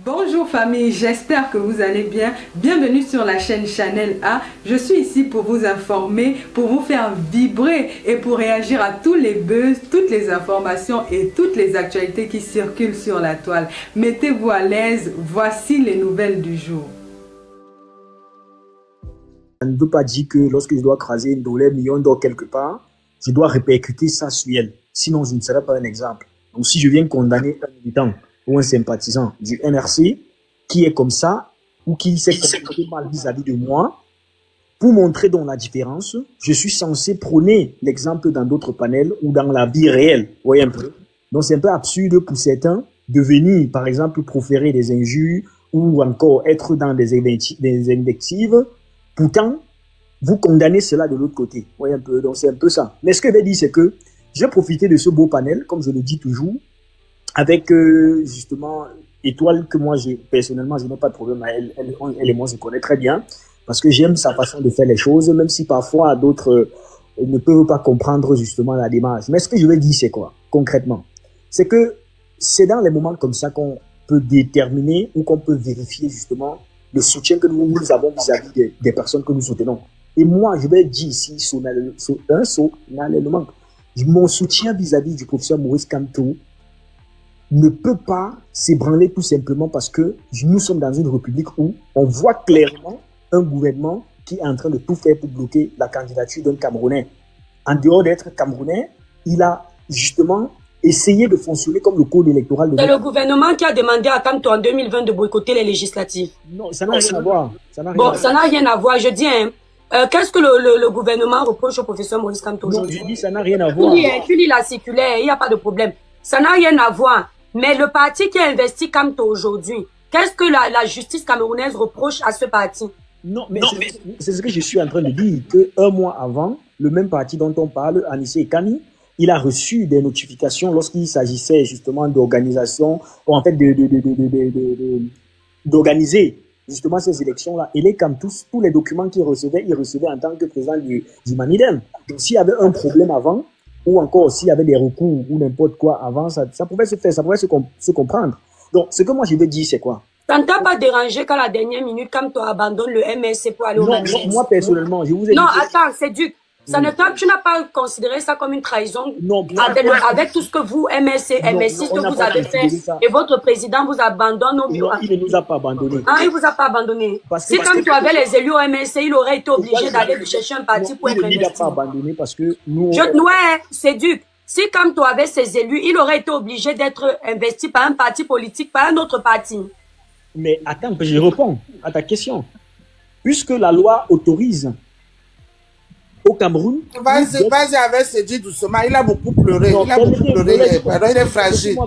Bonjour famille, j'espère que vous allez bien. Bienvenue sur la chaîne Channel A. Je suis ici pour vous informer, pour vous faire vibrer et pour réagir à tous les buzz, toutes les informations et toutes les actualités qui circulent sur la toile. Mettez-vous à l'aise, voici les nouvelles du jour. Ça ne veut pas dire que lorsque je dois craser une douleur million d'or quelque part, je dois répercuter ça sur elle. Sinon, je ne serai pas un exemple. Donc, si je viens condamner un militant ou un sympathisant du NRC qui est comme ça ou qui s'est comporté mal vis-à-vis de moi, pour montrer donc la différence, je suis censé prôner l'exemple dans d'autres panels ou dans la vie réelle. Vous voyez un peu? Donc, c'est un peu absurde pour certains de venir, par exemple, proférer des injures ou encore être dans des invectives. Pourtant, vous condamnez cela de l'autre côté. Vous voyez un peu? Donc, c'est un peu ça. Mais ce que je vais dire, c'est que j'ai profité de ce beau panel, comme je le dis toujours, avec justement Étoile, que moi, personnellement, je n'ai pas de problème à elle. Elle et moi, je connais très bien, parce que j'aime sa façon de faire les choses, même si parfois d'autres ne peuvent pas comprendre justement la démarche. Mais ce que je vais dire, c'est quoi, concrètement? C'est que c'est dans les moments comme ça qu'on peut déterminer ou qu'on peut vérifier justement le soutien que nous avons vis-à-vis des personnes que nous soutenons. Et moi, je vais dire ici, solennellement, mon soutien vis-à-vis du professeur Maurice Kamto ne peut pas s'ébranler tout simplement parce que nous sommes dans une république où on voit clairement un gouvernement qui est en train de tout faire pour bloquer la candidature d'un Camerounais. En dehors d'être Camerounais, il a justement essayé de fonctionner comme le code électoral. C'est le gouvernement qui a demandé à Kamto en 2020 de boycotter les législatives. Non, ça n'a rien à voir. Ça n'a rien à voir. Je dis, qu'est-ce que le gouvernement reproche au professeur Maurice Kamto aujourd'hui? Non, je dis, ça n'a rien à voir. Tu lis la circulaire, il n'y a pas de problème. Ça n'a rien à voir. Mais le parti qui a investi Kamto aujourd'hui, qu'est-ce que la justice camerounaise reproche à ce parti? Non, mais c'est ce que je suis en train de dire, qu'un mois avant, le même parti dont on parle, Anissé Kani, il a reçu des notifications lorsqu'il s'agissait justement d'organisation, en fait d'organiser justement ces élections-là. Et comme tous les documents qu'il recevait, il recevait en tant que président du Manidem. Donc s'il y avait un problème avant, ou encore s'il y avait des recours ou n'importe quoi avant, ça pouvait se faire, ça pouvait se comprendre. Donc ce que moi je veux dire, c'est quoi? Ça ne t'a pas dérangé qu'à la dernière minute, quand tu abandonnes le MSC pour aller au Manidem? Non, moi personnellement, je vous ai dit... Non, attends, c'est du... Tu n'as pas considéré ça comme une trahison? Non, avec tout ce que vous, MSC, ce que vous avez fait, et votre président vous abandonne au bureau. Non, il ne nous a pas abandonné. Ah, il vous a pas abandonné. Si comme tu avais les élus au MSC, il aurait été obligé d'aller chercher un parti pour être investi. Il ne nous a pas abandonné parce que nous... c'est dur. Si comme tu avais ces élus, il aurait été obligé d'être investi par un parti politique, par un autre parti. Mais attends, que je réponds à ta question. Puisque la loi autorise au Cameroun... Vas-y avec Sédi doucement, il a beaucoup pleuré. Il est fragile.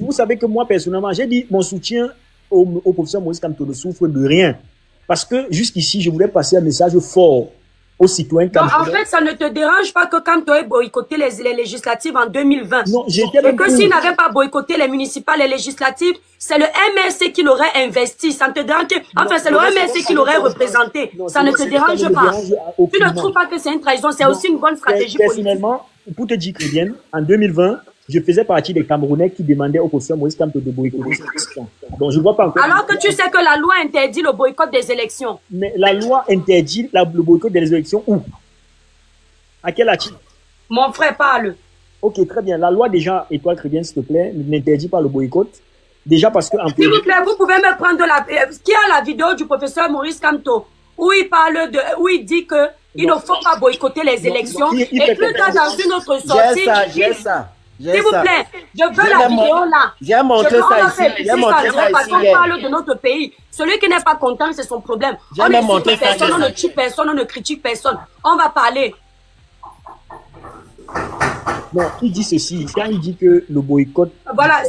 Vous savez que moi, personnellement, j'ai dit mon soutien au professeur Maurice Kamto ne souffre de rien. Parce que jusqu'ici, je voulais passer un message fort aux citoyens camerounais. En fait, ça ne te dérange pas que Kamto ait boycotté les législatives en 2020. Non, et que s'il n'avait pas boycotté les municipales et législatives, c'est le MRC qui l'aurait investi. Ça ne te dérange que... Enfin, c'est le MRC qui l'aurait représenté. Ça ne te dérange pas. Tu ne trouves pas que c'est une trahison? C'est aussi une bonne stratégie politique. Personnellement, pour te dire, Christiane, en 2020, je faisais partie des Camerounais qui demandaient au professeur Maurice Kamto de boycotter ces élections. Donc, je ne vois pas encore... Alors que tu sais que la loi interdit le boycott des élections. Mais la loi interdit le boycott des élections où? À quel article? Mon frère parle. Ok, très bien. La loi déjà, Étoile Chrétienne, s'il te plaît, n'interdit pas le boycott. Déjà parce que... S'il vous plaît, vous pouvez me prendre qui a la vidéo du professeur Maurice Kamto où il parle où il dit que il ne faut pas boycotter les élections. Et plus tard, dans une autre sortie... J'ai ça. S'il vous plaît, je veux la vidéo là. J'ai montré ça ici. J'ai montré ça parce ici. qu'on parle de notre pays. Celui qui n'est pas content, c'est son problème. On ne critique personne, on ne tue personne, on ne critique personne. On va parler. Non, il dit ceci. Quand il dit que le boycott... Voilà,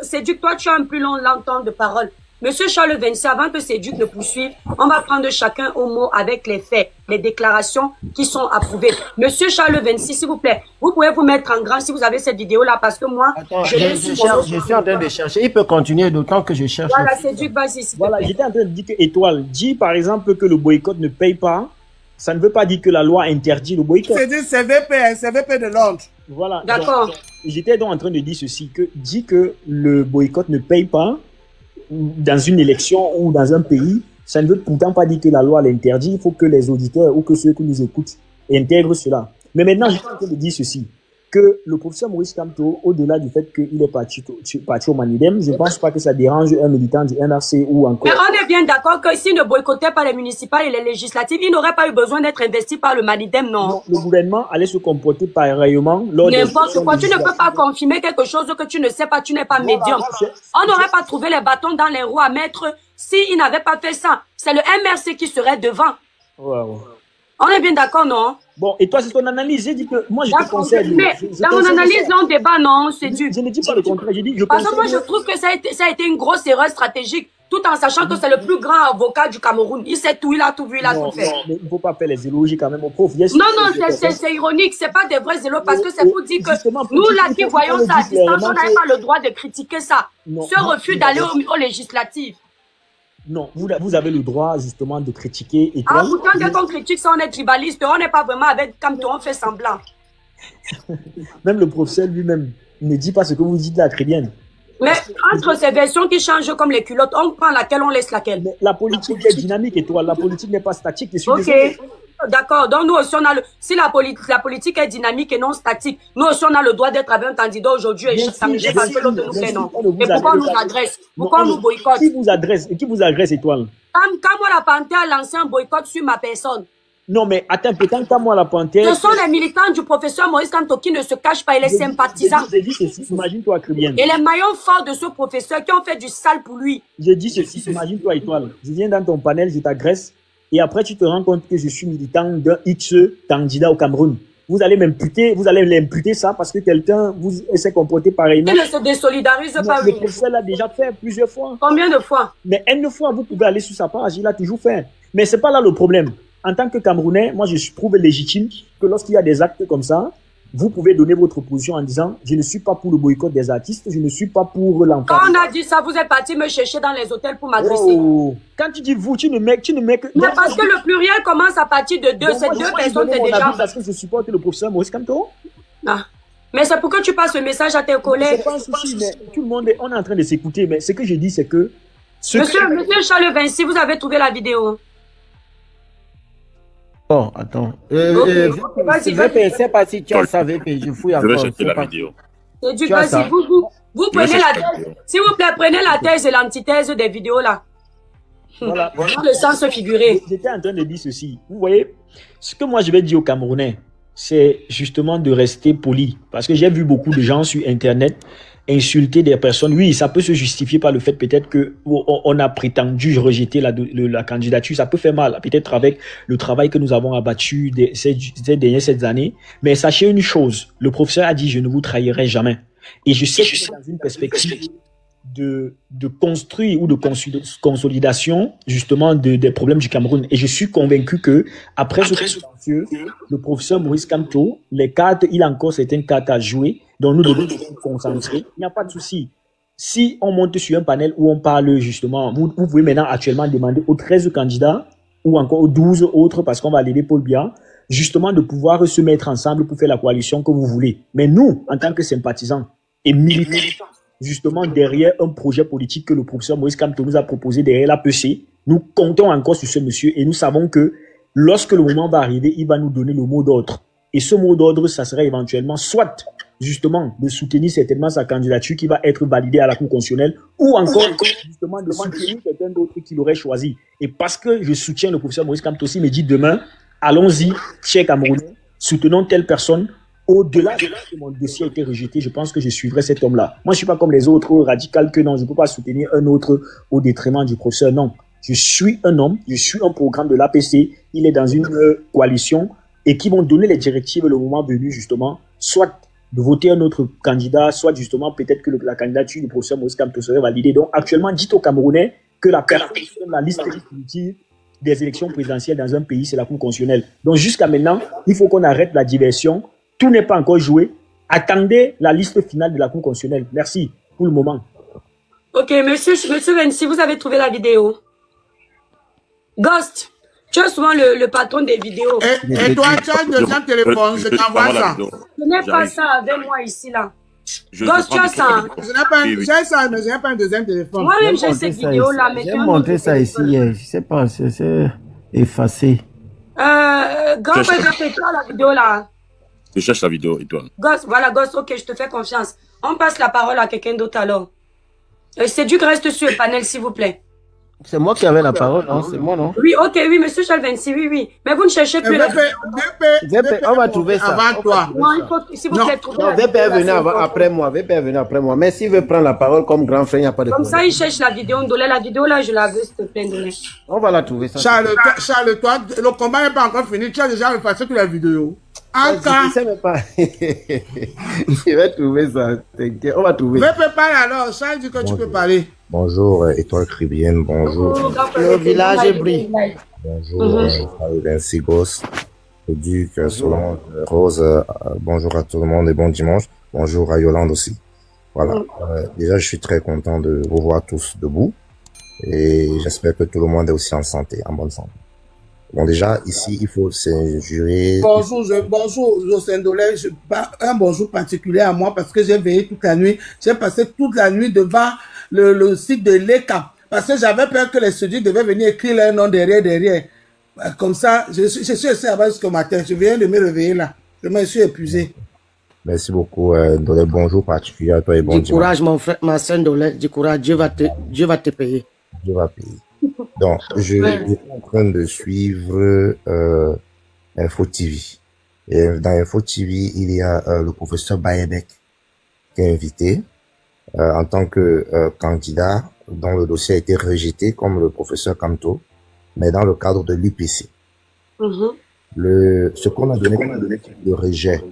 Céduc, toi tu as un plus long temps de parole. Monsieur Charles Vinci, avant que Céduc ne poursuive, on va prendre chacun au mot avec les faits, les déclarations qui sont approuvées. Monsieur Charles Vinci, s'il vous plaît, vous pouvez vous mettre en grand si vous avez cette vidéo-là, parce que moi, je suis en train de chercher. Il peut continuer d'autant que je cherche. Voilà, Céduc, vas-y. Voilà, j'étais en train de dire que Étoile dit, par exemple, que le boycott ne paye pas. Ça ne veut pas dire que la loi interdit le boycott. C'est du CVP de Londres. Voilà. D'accord. J'étais donc en train de dire ceci, dit que le boycott ne paye pas. dans une élection ou dans un pays, ça ne veut pourtant pas dire que la loi l'interdit. Il faut que les auditeurs ou que ceux qui nous écoutent intègrent cela. Mais maintenant, je suis en train de dire ceci, que le professeur Maurice Kamto, au-delà du fait qu'il est parti au Manidem, je ne pense pas que ça dérange un militant du NRC ou encore... Mais on est bien d'accord que s'il ne boycottait pas les municipales et les législatives, il n'aurait pas eu besoin d'être investi par le Manidem, non? Non, le gouvernement allait se comporter pareillement lors des... N'importe quoi, tu ne peux pas confirmer quelque chose que tu ne sais pas, tu n'es pas médium. On n'aurait pas trouvé les bâtons dans les roues à mettre s'il n'avait pas fait ça. C'est le MRC qui serait devant. Wow. On est bien d'accord, non? Bon, et toi, c'est ton analyse. J'ai dit que moi, je te conseille. Mais dans mon analyse, là, on débat, non, c'est du. Je ne dis pas le contraire. J'ai dit, parce que moi, je trouve que ça a été une grosse erreur stratégique, tout en sachant que c'est le plus grand avocat du Cameroun. Il sait tout, il a tout vu, il a tout fait. Non, mais il ne faut pas faire les éloges quand même au prof. Non, c'est ironique, c'est pas des vrais éloges, parce que c'est pour dire que nous, là, qui voyons ça à distance, on n'avait pas le droit de critiquer ça. Ce refus d'aller aux législatives. Non, vous avez le droit justement de critiquer. Et ah, pourtant, quand on critique ça, on est tribaliste. On n'est pas vraiment avec Kamto, on fait semblant. Même le professeur lui-même ne dit pas ce que vous dites là, très bien. Mais entre ces versions qui changent comme les culottes, on prend laquelle, on laisse laquelle. Mais la politique est dynamique et toi, la politique n'est pas statique. Ok, d'accord. Donc nous aussi, on a si la politique est dynamique et non statique, nous aussi, on a le droit d'être avec un candidat aujourd'hui et samedi parce que l'autre nous fait non. Et pourquoi on nous agresse? Pourquoi on nous boycotte? Qui vous agresse, Étoile? Quand moi, la Panthère a lancé un boycott sur ma personne. Non, mais attends, peut-être quand moi, la Panthère... Ce sont les militants du professeur Maurice Kamto qui ne se cachent pas et les sympathisants. J'ai dit ceci, imagine-toi très bien. Et les maillons forts de ce professeur qui ont fait du sale pour lui. J'ai dit ceci, imagine-toi, Étoile. Je viens dans ton panel, je t'agresse. Et après, tu te rends compte que je suis militant d'un X candidat au Cameroun. Vous allez l'imputer ça parce que quelqu'un s'est comporté pareillement. Il ne se désolidarise pas, oui. Le professeur l'a déjà fait plusieurs fois. Combien de fois? Mais une fois, vous pouvez aller sur sa page, il l'a toujours fait. Mais c'est pas là le problème. En tant que Camerounais, moi, je trouve légitime que lorsqu'il y a des actes comme ça, vous pouvez donner votre position en disant « Je ne suis pas pour le boycott des artistes, je ne suis pas pour l'enfant. » Quand on a dit ça, vous êtes parti me chercher dans les hôtels pour m'agresser. Oh. Quand tu dis « vous », tu ne mets que... Mais parce que le pluriel commence à partir de deux. Ces deux personnes, c'est déjà... Parce que je supporte le professeur Maurice Kamto. Ah. Mais c'est pour que tu passes le message à tes collègues. C'est pas un souci, mais tout le monde, on est en train de s'écouter. Mais ce que je dis, c'est que... Monsieur Charles Vinci, vous avez trouvé la vidéo. Oh, attends. VP, c'est pas si tu as ça, VP, je fouille encore. Je vais chercher la vidéo. C'est du cas, vous prenez la thèse. S'il vous plaît, prenez la thèse et l'antithèse des vidéos là. Voilà. Dans le sens figuré. J'étais en train de dire ceci. Vous voyez, ce que moi je vais dire aux Camerounais, c'est justement de rester poli. Parce que j'ai vu beaucoup de gens sur Internet insulter des personnes. Oui, ça peut se justifier par le fait peut-être que on a prétendu rejeter la candidature. Ça peut faire mal, peut-être avec le travail que nous avons abattu ces années. Mais sachez une chose, le professeur a dit « Je ne vous trahirai jamais ». Et je sais que c'est dans une perspective de construire ou de consolidation justement des problèmes du Cameroun. Et je suis convaincu que après ce contentieux, le professeur Maurice Kamto, les cartes, il a encore certaines cartes à jouer, dont nous devons nous concentrer. Il n'y a pas de souci. Si on monte sur un panel où on parle justement, vous pouvez maintenant actuellement demander aux 13 candidats ou encore aux 12 autres, parce qu'on va l'aider Paul Biya, justement de pouvoir se mettre ensemble pour faire la coalition que vous voulez. Mais nous, en tant que sympathisants et militants, justement derrière un projet politique que le professeur Maurice Kamto nous a proposé derrière l'APC, nous comptons encore sur ce monsieur et nous savons que lorsque le moment va arriver, il va nous donner le mot d'ordre. Et ce mot d'ordre, ça serait éventuellement soit justement de soutenir certainement sa candidature qui va être validée à la Cour constitutionnelle ou encore justement de soutenir quelqu'un d'autre qu'il aurait choisi. Et parce que je soutiens le professeur Maurice Kamto, il me dit demain, allons-y, chers Camerounais, soutenons telle personne. Au-delà de que mon dossier a été rejeté, je pense que je suivrai cet homme-là. Moi, je suis pas comme les autres radicaux que non, je ne peux pas soutenir un autre au détriment du professeur. Non, je suis un homme, je suis un programme de l'APC, il est dans une coalition et qui vont donner les directives le moment venu, justement, soit de voter un autre candidat, soit justement peut-être que la candidature du professeur Maurice Kamto serait validée. Donc, actuellement, dites aux Camerounais que la personne sur la liste définitive des élections présidentielles dans un pays, c'est la Cour constitutionnelle. Donc, jusqu'à maintenant, il faut qu'on arrête la diversion. Tout n'est pas encore joué. Attendez la liste finale de la Cour constitutionnelle. Merci pour le moment. Ok, monsieur Vinci, vous avez trouvé la vidéo. Ghost, tu es souvent le patron des vidéos. Et toi, tu as 200 téléphones, je t'envoie ça. Je n'ai pas ça avec moi ici, là. Gosse, tu as ça. J'ai ça, mais je n'ai pas un deuxième téléphone. Moi-même, j'ai cette vidéo-là. J'ai montré ça ici hier. Je sais pas, c'est effacé. Gosse, répète la vidéo-là. Je cherche la vidéo, et toi? Gosse, voilà, Gosse, ok, je te fais confiance. On passe la parole à quelqu'un d'autre alors. Céduc, reste sur le panel, s'il vous plaît. C'est moi qui avais la parole, non? C'est moi, non? Oui, ok, oui, monsieur Chalvensi, oui, oui. Mais vous ne cherchez plus la on va trouver ça. Avant toi. Non, il faut, s'il vous plaît, trouver Non, VP est venu après moi. VP est venu après moi. Mais s'il veut prendre la parole comme grand frère, il n'y a pas de Comme problème. ça, il cherche la vidéo. Ndolé, la vidéo là, je la veux, s'il te plaît, Ndolé. On va la trouver, ça. Charles, toi, le combat n'est pas encore fini. Tu as déjà effacé toute la vidéo. Je ne sais même pas. Je vais trouver ça. T'inquiète, on va trouver. VP parle alors. Charles dit que tu peux parler. Bonjour, Étoile Caribéenne, bonjour. Le village est brille. Bonjour, Vinci Gosse, Duc, Solange, Rose, bonjour à tout le monde et bon dimanche. Bonjour à Yolande aussi. Voilà. Déjà, je suis très content de vous voir tous debout et j'espère que tout le monde est aussi en santé, en bonne santé. Bon, déjà, ici, il faut se jurer. Bonjour, José Ndolé. Un bonjour particulier à moi parce que j'ai veillé toute la nuit. J'ai passé toute la nuit devant le site de l'ECA parce que j'avais peur que les étudiants devaient venir écrire leur nom derrière. Comme ça, je suis resté là-bas jusqu'au matin. Je viens de me réveiller là. Je me suis épuisé. Merci beaucoup, Ndolé. Bonjour particulier à toi et bon dimanche. Du courage, mon frère, ma soeur Ndolé. Du courage. Dieu va te payer. Dieu va payer. Donc, je suis en train de suivre Info TV. Et dans Info TV, il y a le professeur Bayebek qui est invité en tant que candidat dont le dossier a été rejeté comme le professeur Kamto, mais dans le cadre de l'UPC. Ce qu'on a donné comme le rejet,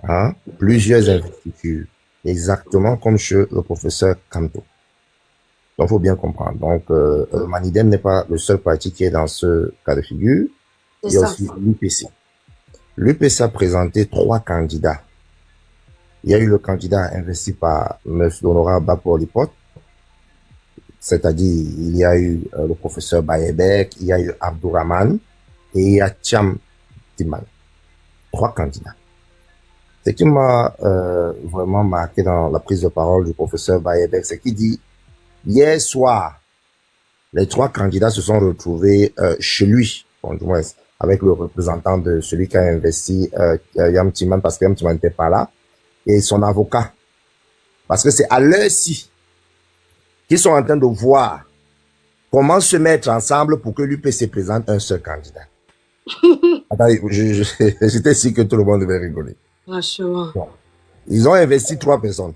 hein, plusieurs investitures, exactement comme chez le professeur Kamto. Donc, faut bien comprendre. Donc, Manidem n'est pas le seul parti qui est dans ce cas de figure. Il y a aussi l'UPC. L'UPC a présenté 3 candidats. Il y a eu le candidat investi par M. Honorable Bapolipot, c'est-à-dire il y a eu le professeur Bayebek, il y a eu Abdourahman et il y a Thiam Timan. 3 candidats. Ce qui m'a vraiment marqué dans la prise de parole du professeur Bayebek, c'est qu'il dit hier soir, les 3 candidats se sont retrouvés chez lui, bon, du moins, avec le représentant de celui qui a investi Yam Timan, parce que Yam Timan n'était pas là, et son avocat. Parce que c'est à l'heure-ci qu'ils sont en train de voir comment se mettre ensemble pour que l'UPC présente un seul candidat. Attendez, j'étais sûr que tout le monde devait rigoler. Bon. Ils ont investi 3 personnes.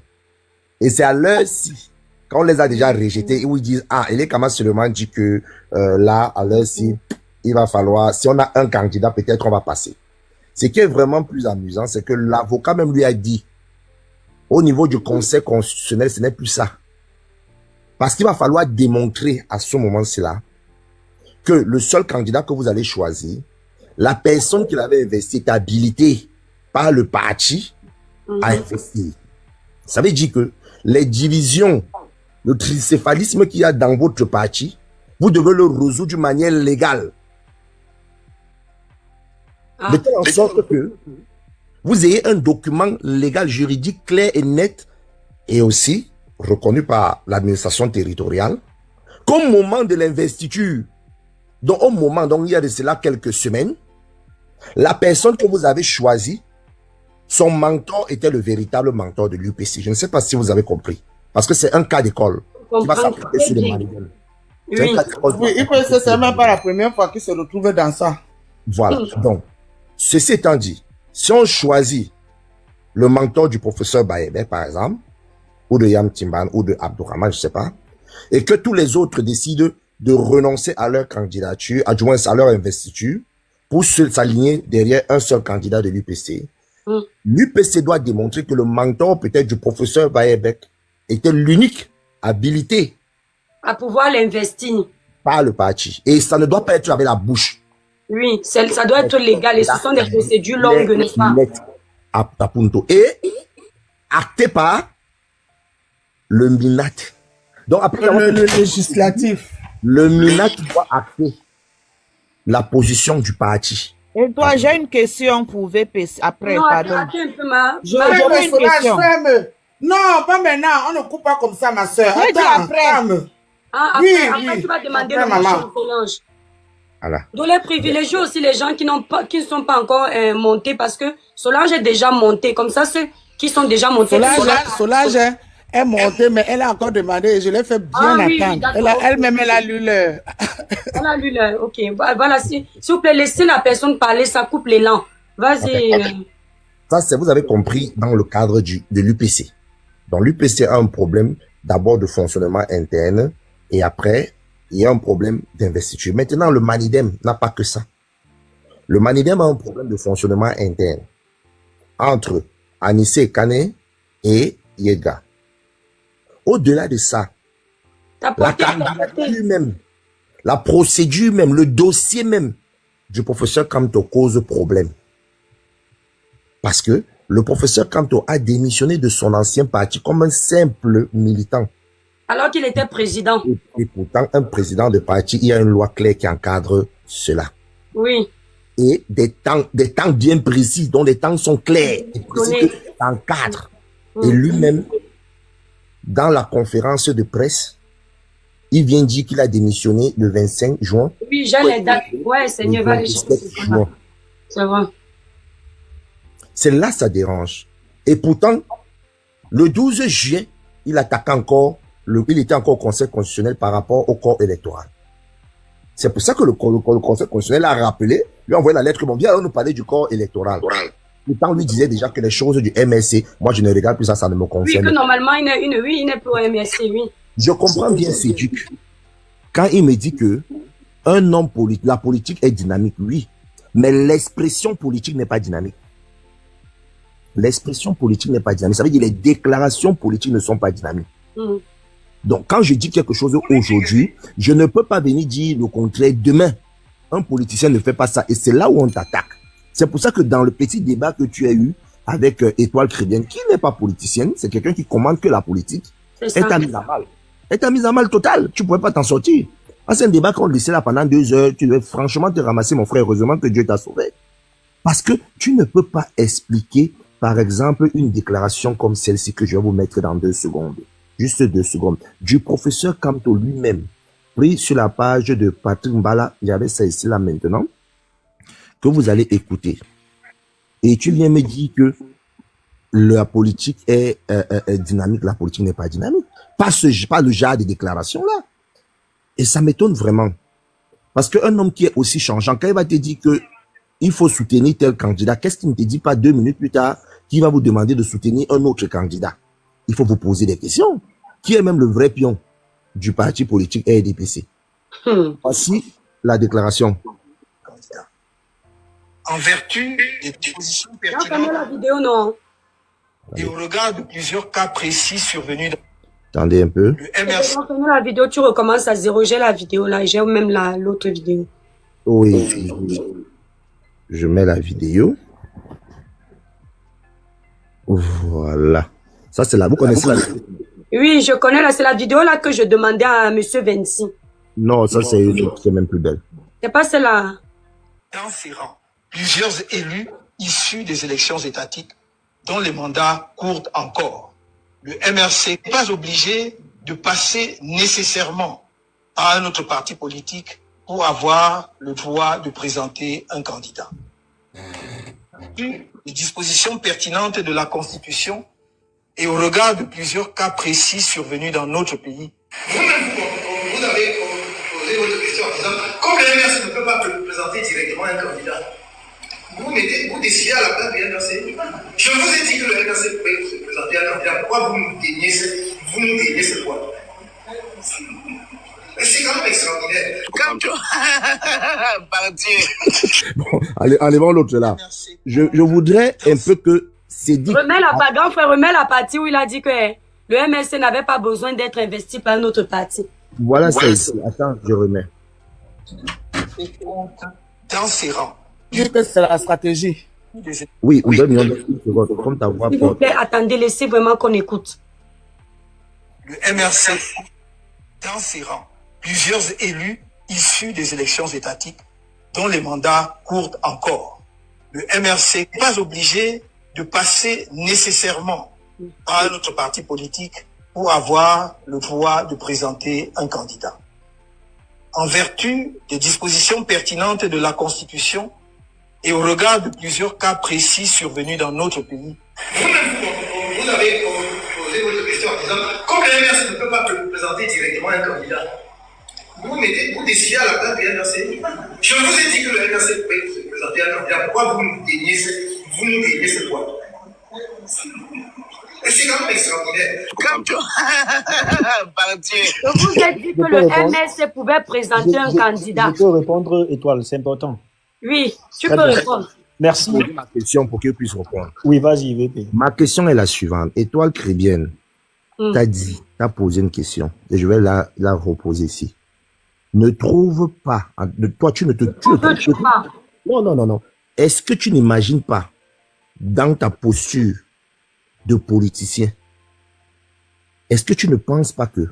Et c'est à l'heure-ci, quand on les a déjà rejetés, où ils disent, ah, il est quand même seulement dit que là, à l'heure-ci, il va falloir, si on a un candidat, peut-être on va passer. Ce qui est vraiment plus amusant, c'est que l'avocat même lui a dit, au niveau du conseil constitutionnel, ce n'est plus ça. Parce qu'il va falloir démontrer à ce moment-là que le seul candidat que vous allez choisir, la personne qui l'avait investi est habilitée par le parti à investir. Ça veut dire que les divisions, le tricéphalisme qu'il y a dans votre parti, vous devez le résoudre d'une manière légale. De telle sorte que vous ayez un document légal, juridique, clair et net, et aussi reconnu par l'administration territoriale, qu'au moment de l'investiture, donc au moment, donc il y a de cela quelques semaines, la personne que vous avez choisie, son mentor était le véritable mentor de l'UPC. Je ne sais pas si vous avez compris. Parce que c'est un cas d'école qui va s'appliquer sur les Manidem. C'est un cas d'école. Oui, c'est même pas la première fois qu'il se retrouve dans ça. Voilà. Donc, ceci étant dit, si on choisit le mentor du professeur Bayebek, par exemple, ou de Yam Timban, ou de Abdourahman, je ne sais pas, et que tous les autres décident de renoncer à leur candidature, à moins à leur investiture, pour s'aligner derrière un seul candidat de l'UPC, l'UPC doit démontrer que le mentor peut-être du professeur Bayebek était l'unique habilité à pouvoir l'investir par le parti. Et ça ne doit pas être avec la bouche. Oui, ça doit être légal et ce sont des procédures longues, n'est-ce pas? À Punto. Et acté par le MINAT. Donc après le législatif. Le MINAT doit acter la position du parti. Et toi, j'ai une question pour VPC après, non, pardon. Attends un peu, J'aurais une question. Non, pas maintenant. On ne coupe pas comme ça, ma soeur. Oui, dis Attends, après. calme. Ah, Oui, après, oui. tu vas demander Après, le maman. marché de Solange. Voilà. Donc les privilégiés aussi, les gens qui ne sont pas encore montés, parce que Solange est déjà monté. Comme ça, ceux qui sont déjà montés. Solange est montée, mais elle a encore demandé et je l'ai fait bien Ah oui, attendre. d'accord, Elle-même, elle a lu le... Elle a lu là, ok. Voilà, s'il vous plaît, laissez la personne parler, ça coupe l'élan. Vas-y. Okay. Ça, c'est, vous avez compris, dans le cadre de l'UPC. Donc, l'UPC a un problème d'abord de fonctionnement interne et après, il y a un problème d'investiture. Maintenant, le Manidem n'a pas que ça. Le Manidem a un problème de fonctionnement interne entre Anissé Kane et Yega. Au-delà de ça, la candidature même, la procédure même, le dossier même du professeur Kamto cause problème. Parce que le professeur Kamto a démissionné de son ancien parti comme un simple militant. Alors qu'il était président. Et pourtant, un président de parti, il y a une loi claire qui encadre cela. Oui. Et des temps bien précis, dont les temps sont clairs et précis qui encadrent. Et lui-même, dans la conférence de presse, il vient dire qu'il a démissionné le 25 juin. Oui, j'ai les dates. Ouais, Seigneur, va les chercher. C'est vrai. C'est là ça dérange. Et pourtant, le 12 juin, il attaquait encore, il était encore au Conseil constitutionnel par rapport au corps électoral. C'est pour ça que le Conseil constitutionnel a rappelé, lui a envoyé la lettre, bon, viens alors nous parler du corps électoral. Pourtant, on lui disait déjà que les choses du MSC, moi je ne regarde plus ça, ça ne me concerne. Oui, que normalement, il n'est plus au MSC, oui. Je comprends bien Cédric. Quand il me dit que un homme politique, la politique est dynamique, oui. Mais l'expression politique n'est pas dynamique. L'expression politique n'est pas dynamique. Ça veut dire que les déclarations politiques ne sont pas dynamiques. Donc, quand je dis quelque chose aujourd'hui, je ne peux pas venir dire le contraire demain. Un politicien ne fait pas ça. Et c'est là où on t'attaque. C'est pour ça que dans le petit débat que tu as eu avec Étoile Chrétienne, qui n'est pas politicienne, c'est quelqu'un qui commande que la politique, est à mise à mal. Est à mise à mal totale. Tu ne pouvais pas t'en sortir. C'est un débat qu'on laissait là pendant 2 heures. Tu devais franchement te ramasser, mon frère. Heureusement que Dieu t'a sauvé. Parce que tu ne peux pas expliquer, par exemple, une déclaration comme celle-ci que je vais vous mettre dans 2 secondes. Juste 2 secondes. Du professeur Kamto lui-même, pris sur la page de Patrick Mbala. J'avais ça ici là maintenant, que vous allez écouter. Et tu viens me dire que la politique est dynamique. La politique n'est pas dynamique. Pas le genre de déclaration là. Et ça m'étonne vraiment. Parce qu'un homme qui est aussi changeant, quand il va te dire que il faut soutenir tel candidat, qu'est-ce qu'il ne te dit pas 2 minutes plus tard qu'il va vous demander de soutenir un autre candidat? Il faut vous poser des questions. Qui est même le vrai pion du parti politique RDPC? Voici la déclaration. En vertu des dispositions pertinentes la vidéo, non. et au regard de plusieurs cas précis survenus dans Attendez un peu. le MRC. Quand la vidéo, tu recommences à 0. J'ai la vidéo là, j'ai même l'autre vidéo. Oui, je mets la vidéo. Voilà. Ça, c'est là. Vous connaissez la vidéo? Oui, je connais là. C'est la vidéo là que je demandais à monsieur Vinci. Non, ça, c'est même plus belle. C'est pas celle-là. Dans ses rangs, plusieurs élus issus des élections étatiques dont les mandats courent encore. Le MRC n'est pas obligé de passer nécessairement à un autre parti politique pour avoir le droit de présenter un candidat. Les dispositions pertinentes de la Constitution et au regard de plusieurs cas précis survenus dans notre pays. Vous-même, vous avez posé votre question en disant, comme le MRC ne peut pas présenter directement un candidat, vous décidez à la place du MRC. Je vous ai dit que le MRC pouvait se présenter un candidat. Pourquoi vous nous déniez cette voie? C'est quand même extraordinaire. Bon, allez, enlevons l'autre là. Je voudrais un peu que Cédric... Remets la partie où il a dit que le MRC n'avait pas besoin d'être investi par un autre parti. Voilà, c'est ici. Attends, je remets. Dans ses rangs. Dis que c'est la stratégie. Oui, on donne une seconde. Comme ta voix S'il vous plaît, attendez, laissez vraiment qu'on écoute. Le MRC, dans ses rangs, plusieurs élus issus des élections étatiques dont les mandats courent encore. Le MRC n'est pas obligé de passer nécessairement à notre parti politique pour avoir le pouvoir de présenter un candidat. En vertu des dispositions pertinentes de la Constitution et au regard de plusieurs cas précis survenus dans notre pays. Vous avez posé votre question en disant, comme le MRC ne peut pas présenter directement un candidat, vous décidez à la place du MRC. Je vous ai dit que le MRC pouvait présenter un candidat. Pourquoi vous nous déniez cette voie? C'est quand même extraordinaire. Je vous ai dit que le MRC pouvait présenter un candidat. Je peux répondre, Étoile, c'est important. Oui, tu peux répondre. Merci. Ma question pour qu'il puisse répondre. Oui, vas-y, VP. Ma question est la suivante. Étoile Crébienne, t'as posé une question et je vais la reposer ici. Ne trouve pas, toi tu ne te trouves pas. Non. Est-ce que tu n'imagines pas dans ta posture de politicien, est-ce que tu ne penses pas que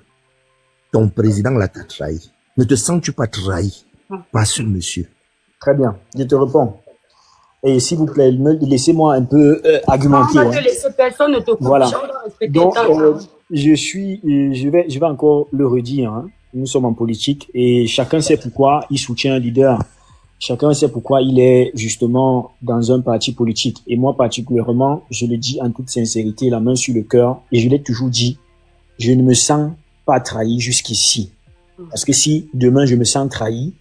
ton président l'a trahi? Ne te sens-tu pas trahi par ce monsieur? Très bien, je te réponds. Et s'il vous plaît, laissez-moi un peu argumenter. On va te laisser, personne ne te coupe. Voilà. Donc, je vais encore le redire. Hein. Nous sommes en politique et chacun sait pourquoi il soutient un leader. Chacun sait pourquoi il est justement dans un parti politique. Et moi particulièrement, je le dis en toute sincérité, la main sur le cœur, et je l'ai toujours dit, je ne me sens pas trahi jusqu'ici. Parce que si demain je me sens trahi,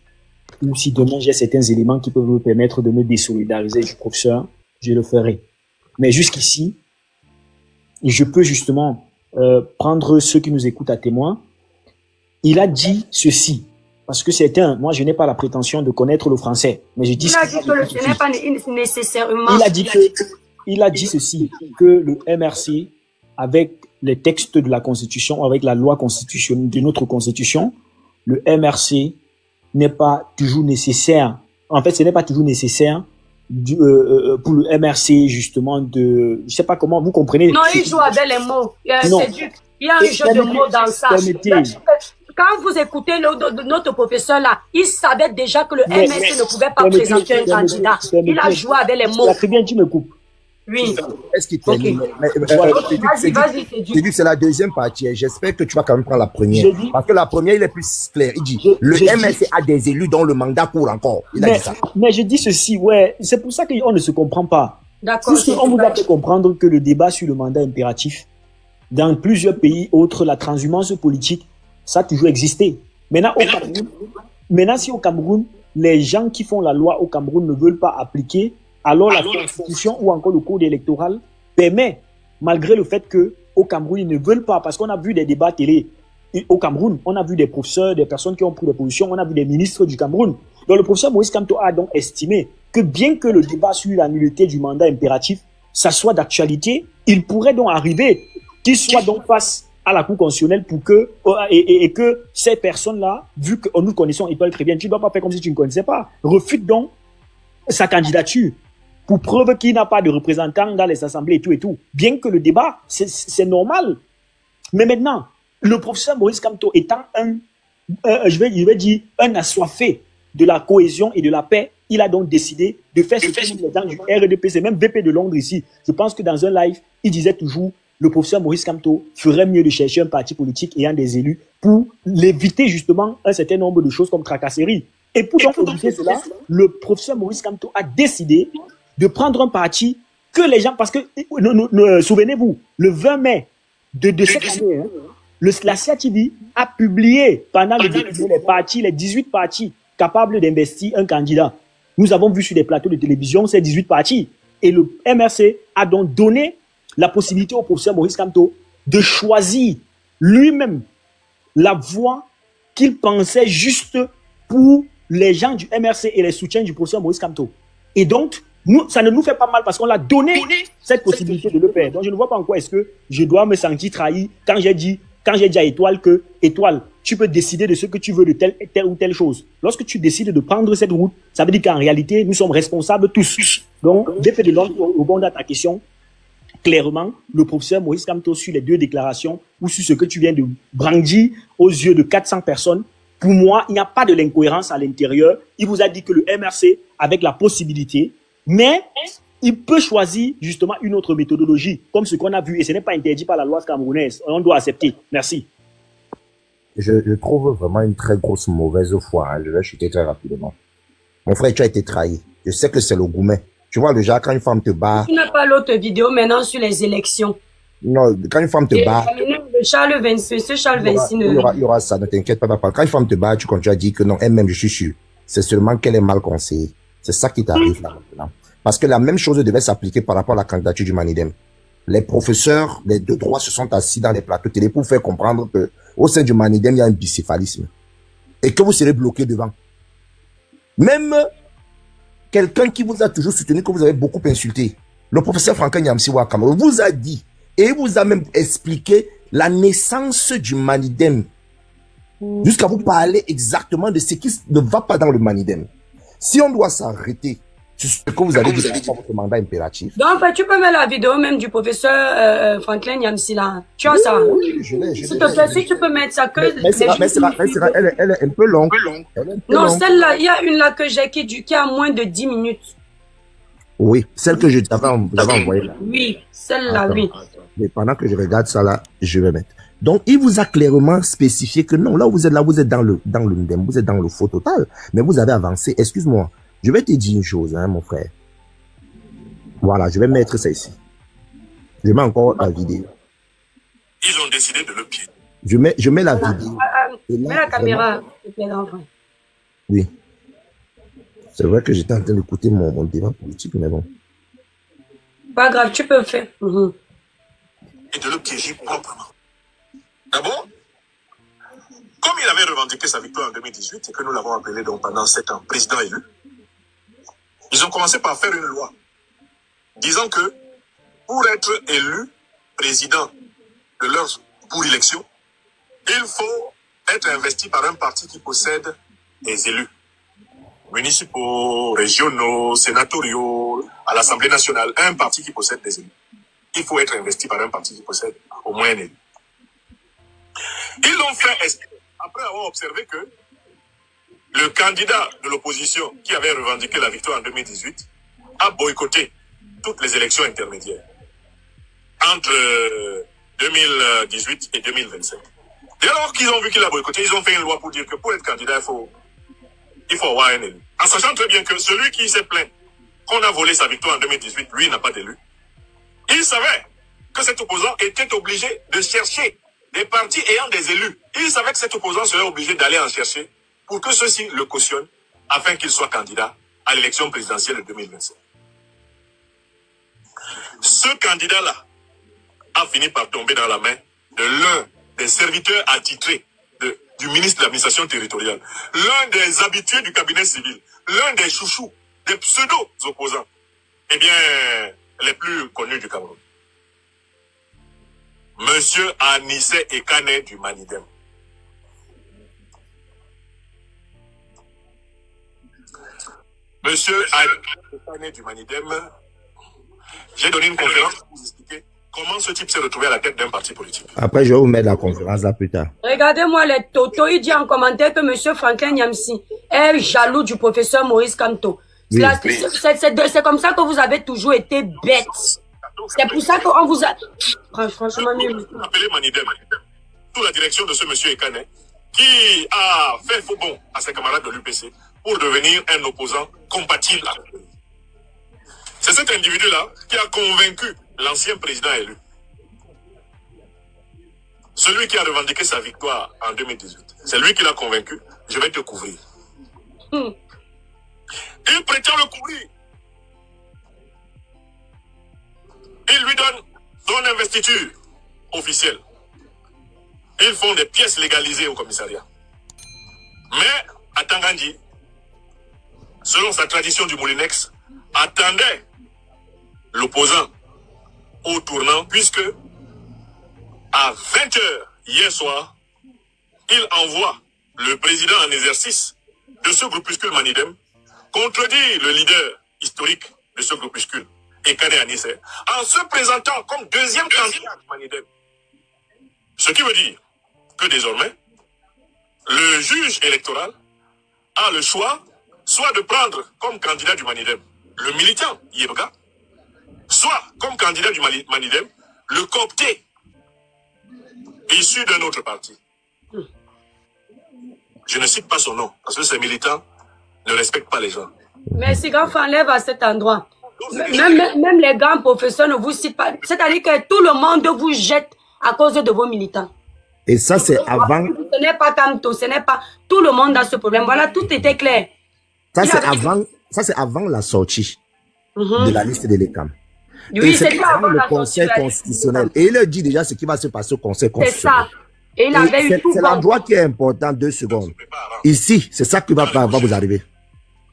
ou si demain j'ai certains éléments qui peuvent me permettre de me désolidariser du professeur, je le ferai. Mais jusqu'ici, je peux justement prendre ceux qui nous écoutent à témoin. Il a dit ceci. Parce que moi je n'ai pas la prétention de connaître le français, mais je dis il a dit que ce n'est pas nécessairement. Il a dit ceci, que le MRC, avec les textes de la Constitution, avec la loi constitutionnelle de notre Constitution, le MRC n'est pas toujours nécessaire. En fait, ce n'est pas toujours nécessaire pour le MRC justement de, je sais pas comment vous comprenez. Non, il joue avec les mots. Il y a un jeu de mots dans ça. Quand vous écoutez notre professeur là, il savait déjà que le MRC ne pouvait pas présenter un candidat. Il a joué avec les mots. Très bien, tu me coupes. Oui. Est-ce qu'il Vas-y, c'est la deuxième partie. J'espère que tu vas quand même prendre la première. Parce que la première, il est plus clair. Il dit, le MRC a des élus dont le mandat court encore. Il a dit ça. Mais je dis ceci, ouais, c'est pour ça qu'on ne se comprend pas. D'accord. On vous a fait comprendre que le débat sur le mandat impératif, dans plusieurs pays autres, la transhumance politique, ça a toujours existé. Maintenant, si au Cameroun, les gens qui font la loi au Cameroun ne veulent pas appliquer, alors la Constitution ou encore le code électoral permet, malgré le fait que au Cameroun, ils ne veulent pas, parce qu'on a vu des débats télé au Cameroun, on a vu des professeurs, des personnes qui ont pris des positions, on a vu des ministres du Cameroun. Donc le professeur Moïse Kamto a donc estimé que bien que le débat sur la nullité du mandat impératif, ça soit d'actualité, il pourrait donc arriver qu'il soit donc face à la Cour constitutionnelle pour que, et que ces personnes-là, vu que nous connaissons Étoile très bien, tu ne dois pas faire comme si tu ne connaissais pas, refute donc sa candidature pour preuve qu'il n'a pas de représentants dans les assemblées et tout. Bien que le débat, c'est normal. Mais maintenant, le professeur Moïse Kamto étant je vais dire, un assoiffé de la cohésion et de la paix, il a donc décidé de faire ce que les gens du RDP, c'est même VP de Londres ici. Je pense que dans un live, il disait toujours, le professeur Moïse Kamto ferait mieux de chercher un parti politique ayant des élus pour l'éviter justement un certain nombre de choses comme tracasserie. Et pour donc éviter cela, le professeur Maurice Kamto a décidé de prendre un parti que les gens, parce que, souvenez-vous, le 20 mai de cette année, hein, la CATV a publié pendant les 18 partis capables d'investir un candidat. Nous avons vu sur des plateaux de télévision ces 18 partis. Et le MRC a donc donné la possibilité au professeur Maurice Kamto de choisir lui-même la voie qu'il pensait juste pour les gens du MRC et les soutiens du professeur Maurice Kamto. Et donc, ça ne nous fait pas mal parce qu'on l'a donné cette possibilité de le faire. Donc, je ne vois pas en quoi est-ce que je dois me sentir trahi quand j'ai dit à Étoile que, Étoile, tu peux décider de ce que tu veux de telle ou telle chose. Lorsque tu décides de prendre cette route, ça veut dire qu'en réalité, nous sommes responsables tous. Donc, d'effet de l'ordre, au bon à ta question, clairement, le professeur Maurice Kamto, sur les deux déclarations ou sur ce que tu viens de brandir aux yeux de 400 personnes, pour moi, il n'y a pas de l'incohérence à l'intérieur. Il vous a dit que le MRC, avec la possibilité, mais il peut choisir justement une autre méthodologie, comme ce qu'on a vu, et ce n'est pas interdit par la loi camerounaise. On doit accepter. Merci. Je trouve vraiment une très grosse mauvaise foi. Hein. Je vais chuter très rapidement. Mon frère, tu as été trahi. Je sais que c'est le gourmet. Tu vois, le genre, quand une femme te bat... Tu n'as pas l'autre vidéo maintenant sur les élections. Non, quand une femme te bat... Charles Vinci, monsieur Charles Vinci... Il y aura ça, ne t'inquiète pas. Quand une femme te bat, tu continues à dire que non, elle-même, je suis sûr. C'est seulement qu'elle est mal conseillée. C'est ça qui t'arrive là maintenant. Parce que la même chose devait s'appliquer par rapport à la candidature du Manidem. Les professeurs, les deux droits se sont assis dans les plateaux télé pour faire comprendre que au sein du Manidem, il y a un bicéphalisme. Et que vous serez bloqué devant. Même quelqu'un qui vous a toujours soutenu, que vous avez beaucoup insulté, le professeur Franklin Nyamsiwa Cameroun, vous a dit, et vous a même expliqué la naissance du Manidem. Jusqu'à vous parler exactement de ce qui ne va pas dans le Manidem. Si on doit s'arrêter sur ce que vous avez dit par votre mandat impératif. Donc, tu peux mettre la vidéo même du professeur Franklin Nyamsi là. Tu as ça? Oui, je l'ai. S'il te plaît, si tu peux mettre ça que... Elle est un peu longue. Non, celle-là, il y a une là que j'ai qui a moins de 10 minutes. Oui, celle que je t'avais envoyée là. Oui, celle-là, oui. Mais pendant que je regarde ça là, je vais mettre. Donc, il vous a clairement spécifié que non, là, vous êtes dans le ndem, vous êtes dans le faux total. Mais vous avez avancé. Excuse-moi, je vais te dire une chose, hein, mon frère. Voilà, je vais mettre ça ici. Je mets encore la vidéo. Ils ont décidé de le pied. Je mets la vidéo. Mets la caméra, s'il te plaît, l'enfant. Oui. C'est vrai que j'étais en train d'écouter mon débat politique, mais bon. Pas grave, tu peux faire. Et de le piéger proprement. D'abord, comme il avait revendiqué sa victoire en 2018 et que nous l'avons appelé donc pendant 7 ans président élu, ils ont commencé par faire une loi disant que pour être élu président de pour élection, il faut être investi par un parti qui possède des élus municipaux, régionaux, sénatoriaux, à l'Assemblée nationale, un parti qui possède des élus. Il faut être investi par un parti qui possède au moins un élu. Ils l'ont fait après avoir observé que le candidat de l'opposition qui avait revendiqué la victoire en 2018 a boycotté toutes les élections intermédiaires entre 2018 et 2025. Dès lors qu'ils ont vu qu'il a boycotté, ils ont fait une loi pour dire que pour être candidat, il faut avoir un élu. En sachant très bien que celui qui s'est plaint qu'on a volé sa victoire en 2018, lui n'a pas d'élu. Il savait que cet opposant était obligé de chercher des partis ayant des élus. Il savait que cet opposant serait obligé d'aller en chercher pour que ceux-ci le cautionnent afin qu'il soit candidat à l'élection présidentielle de 2025. Ce candidat-là a fini par tomber dans la main de l'un des serviteurs attitrés du ministre de l'administration territoriale, l'un des habitués du cabinet civil, l'un des chouchous, des pseudo-opposants, eh bien, les plus connus du Cameroun. Monsieur Anissé Ekane du Manidem. Monsieur Anissé Ekane du Manidem, j'ai donné une conférence pour vous expliquer comment ce type s'est retrouvé à la tête d'un parti politique. Après, je vais vous mettre la conférence là plus tard. Regardez-moi les totos. Il dit en commentaire que monsieur Franklin Nyamsi est jaloux du professeur Maurice Kamto. Oui. C'est comme ça que vous avez toujours été bête. C'est pour ça qu'on vous a... Franchement, vous appelez Manidem sous la direction de ce monsieur Ekane qui a fait faux bond à ses camarades de l'UPC pour devenir un opposant compatible avec lui. C'est cet individu-là qui a convaincu l'ancien président élu. Celui qui a revendiqué sa victoire en 2018. C'est lui qui l'a convaincu. Je vais te couvrir. Il prétend le couvrir. Il lui donne son investiture officielle. Ils font des pièces légalisées au commissariat. Mais, à Tangandji, selon sa tradition du Moulinex, attendait l'opposant au tournant, puisque à 20h hier soir, il envoie le président en exercice de ce groupuscule Manidem contredire le leader historique de ce groupuscule, Ekane Anissé, en se présentant comme deuxième candidat du Manidem. Ce qui veut dire que désormais, le juge électoral a le choix soit de prendre comme candidat du Manidem le militant Yebga, soit comme candidat du Manidem, le coopté, issu d'un autre parti. Je ne cite pas son nom, parce que ces militants ne respectent pas les gens. Mais si grand enlève à cet endroit, même les grands professeurs ne vous citent pas. C'est-à-dire que tout le monde vous jette à cause de vos militants. Et ça, c'est avant... Ce n'est pas Kanto, ce n'est pas... Tout le monde a ce problème. Voilà, tout était clair. Ça, c'est avant la sortie de la liste de l'ECAM. Oui, c'est avant le Conseil constitutionnel. Et il a dit déjà ce qui va se passer au Conseil constitutionnel. C'est ça. Et il avait eu tout. C'est l'endroit qui est important, 2 secondes. Ici, c'est ça qui va vous arriver.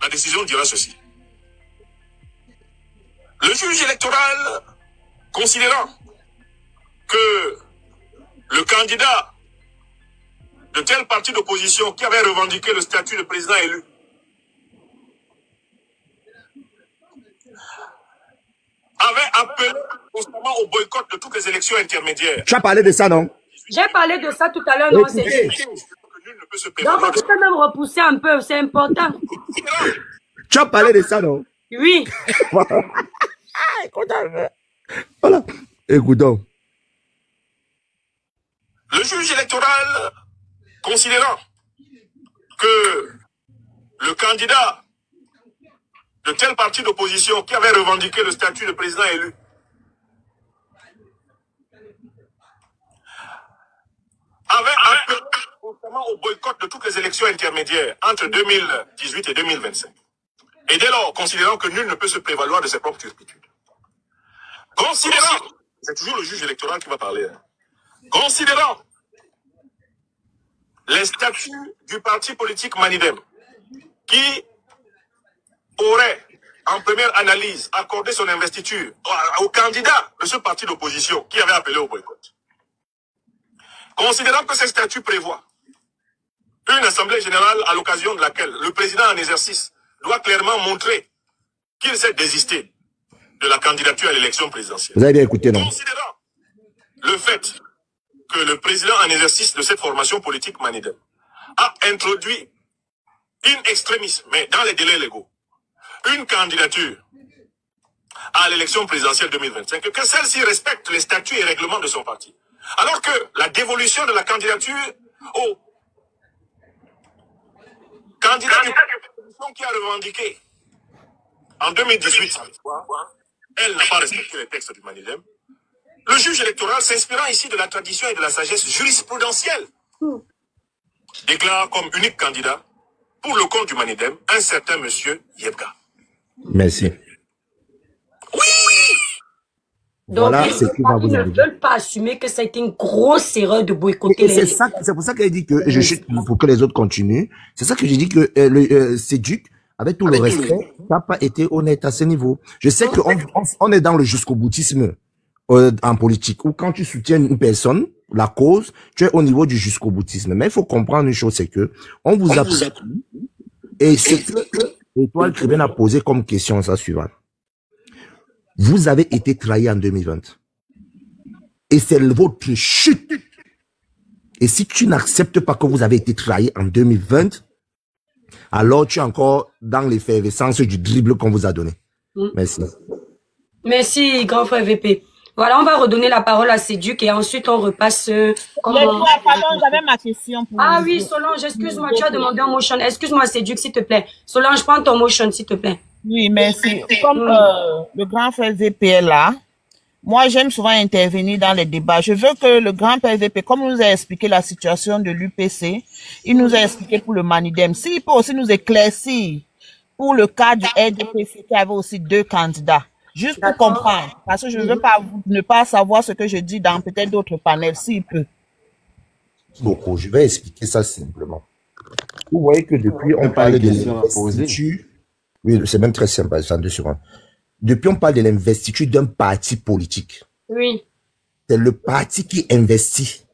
La décision dira ceci. Le juge électoral, considérant que le candidat de tel parti d'opposition qui avait revendiqué le statut de président élu avait appelé constamment au boycott de toutes les élections intermédiaires. Tu as parlé de ça, non? J'ai parlé de ça tout à l'heure, non? C'est donc, tu peux même repousser un peu, c'est important. Tu as parlé de ça, non? Oui. Voilà. Écoutons. Le juge électoral, considérant que le candidat de tel parti d'opposition qui avait revendiqué le statut de président élu avait appelé constamment au boycott de toutes les élections intermédiaires entre 2018 et 2025. Et dès lors, considérant que nul ne peut se prévaloir de ses propres turpitudes. Considérant, c'est toujours le juge électoral qui va parler, hein. Considérant les statuts du parti politique Manidem, qui aurait, en première analyse, accordé son investiture au candidat de ce parti d'opposition qui avait appelé au boycott. Considérant que ces statuts prévoient une assemblée générale à l'occasion de laquelle le président en exercice doit clairement montrer qu'il s'est désisté de la candidature à l'élection présidentielle. Vous avez bien écouté, non? Considérant le fait que le président en exercice de cette formation politique Manidem a introduit in extremis, mais dans les délais légaux, une candidature à l'élection présidentielle 2025, que celle-ci respecte les statuts et règlements de son parti. Alors que la dévolution de la candidature au candidat du parti qui a revendiqué en 2018, elle n'a pas respecté les textes du Manidem. Le juge électoral, s'inspirant ici de la tradition et de la sagesse jurisprudentielle, déclare comme unique candidat, pour le compte du Manidem, un certain monsieur Yebga. Merci. Oui! Donc, voilà ce qui va vous arriver. Ils ne veulent pas assumer que ça a été une grosse erreur de boycotter les... C'est pour ça qu'elle dit que, je chute pour que les autres continuent, c'est ça que j'ai dit que le Séduc, avec tout le respect, n'a pas été honnête à ce niveau. Je sais qu'on est dans le jusqu'au boutisme en politique, où quand tu soutiens une personne, la cause, tu es au niveau du jusqu'au boutisme. Mais il faut comprendre une chose, c'est que on vous a pris. Et ce que l'Étoile Tribune a posé comme question, ça suivante. Vous avez été trahi en 2020. Et c'est votre chute. Et si tu n'acceptes pas que vous avez été trahi en 2020, alors tu es encore dans l'effervescence du dribble qu'on vous a donné. Merci. Merci, grand frère VP. Voilà, on va redonner la parole à Séduc et ensuite on repasse... Pardon, j'avais ma question pour vous. Oui, Solange, excuse-moi, tu as demandé un motion. Excuse-moi, Séduc, s'il te plaît. Solange, prends ton motion, s'il te plaît. Oui, merci. Comme le grand frère VP est là, moi, j'aime souvent intervenir dans les débats. Je veux que le grand frère VP, comme il nous a expliqué la situation de l'UPC, il nous a expliqué pour le Manidem. S'il peut aussi nous éclaircir pour le cas du RDPC qui avait aussi 2 candidats. Juste pour comprendre, parce que je ne veux pas ne pas savoir ce que je dis dans peut-être d'autres panels, s'il peut. Beaucoup, je vais expliquer ça simplement. Vous voyez que depuis, on parle de l'investiture. Oui, c'est même très simple, ça 2 secondes. Depuis, on parle de l'investiture d'un parti politique. Oui. C'est le parti qui investit.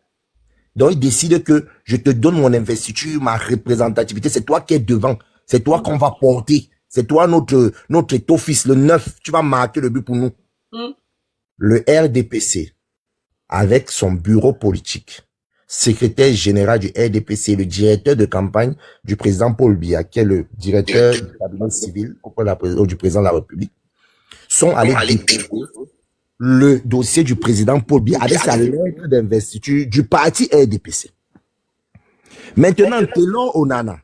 Donc, il décide que je te donne mon investiture, ma représentativité, c'est toi qui es devant. C'est toi qu'on va porter. C'est toi notre étoffice, le 9. Tu vas marquer le but pour nous. Le RDPC, avec son bureau politique, secrétaire général du RDPC, le directeur de campagne du président Paul Biya, qui est le directeur du cabinet civil du président de la République, sont allés déposer le dossier du président Paul Biya avec sa lettre d'investiture du parti RDPC. Maintenant, Telon Onana,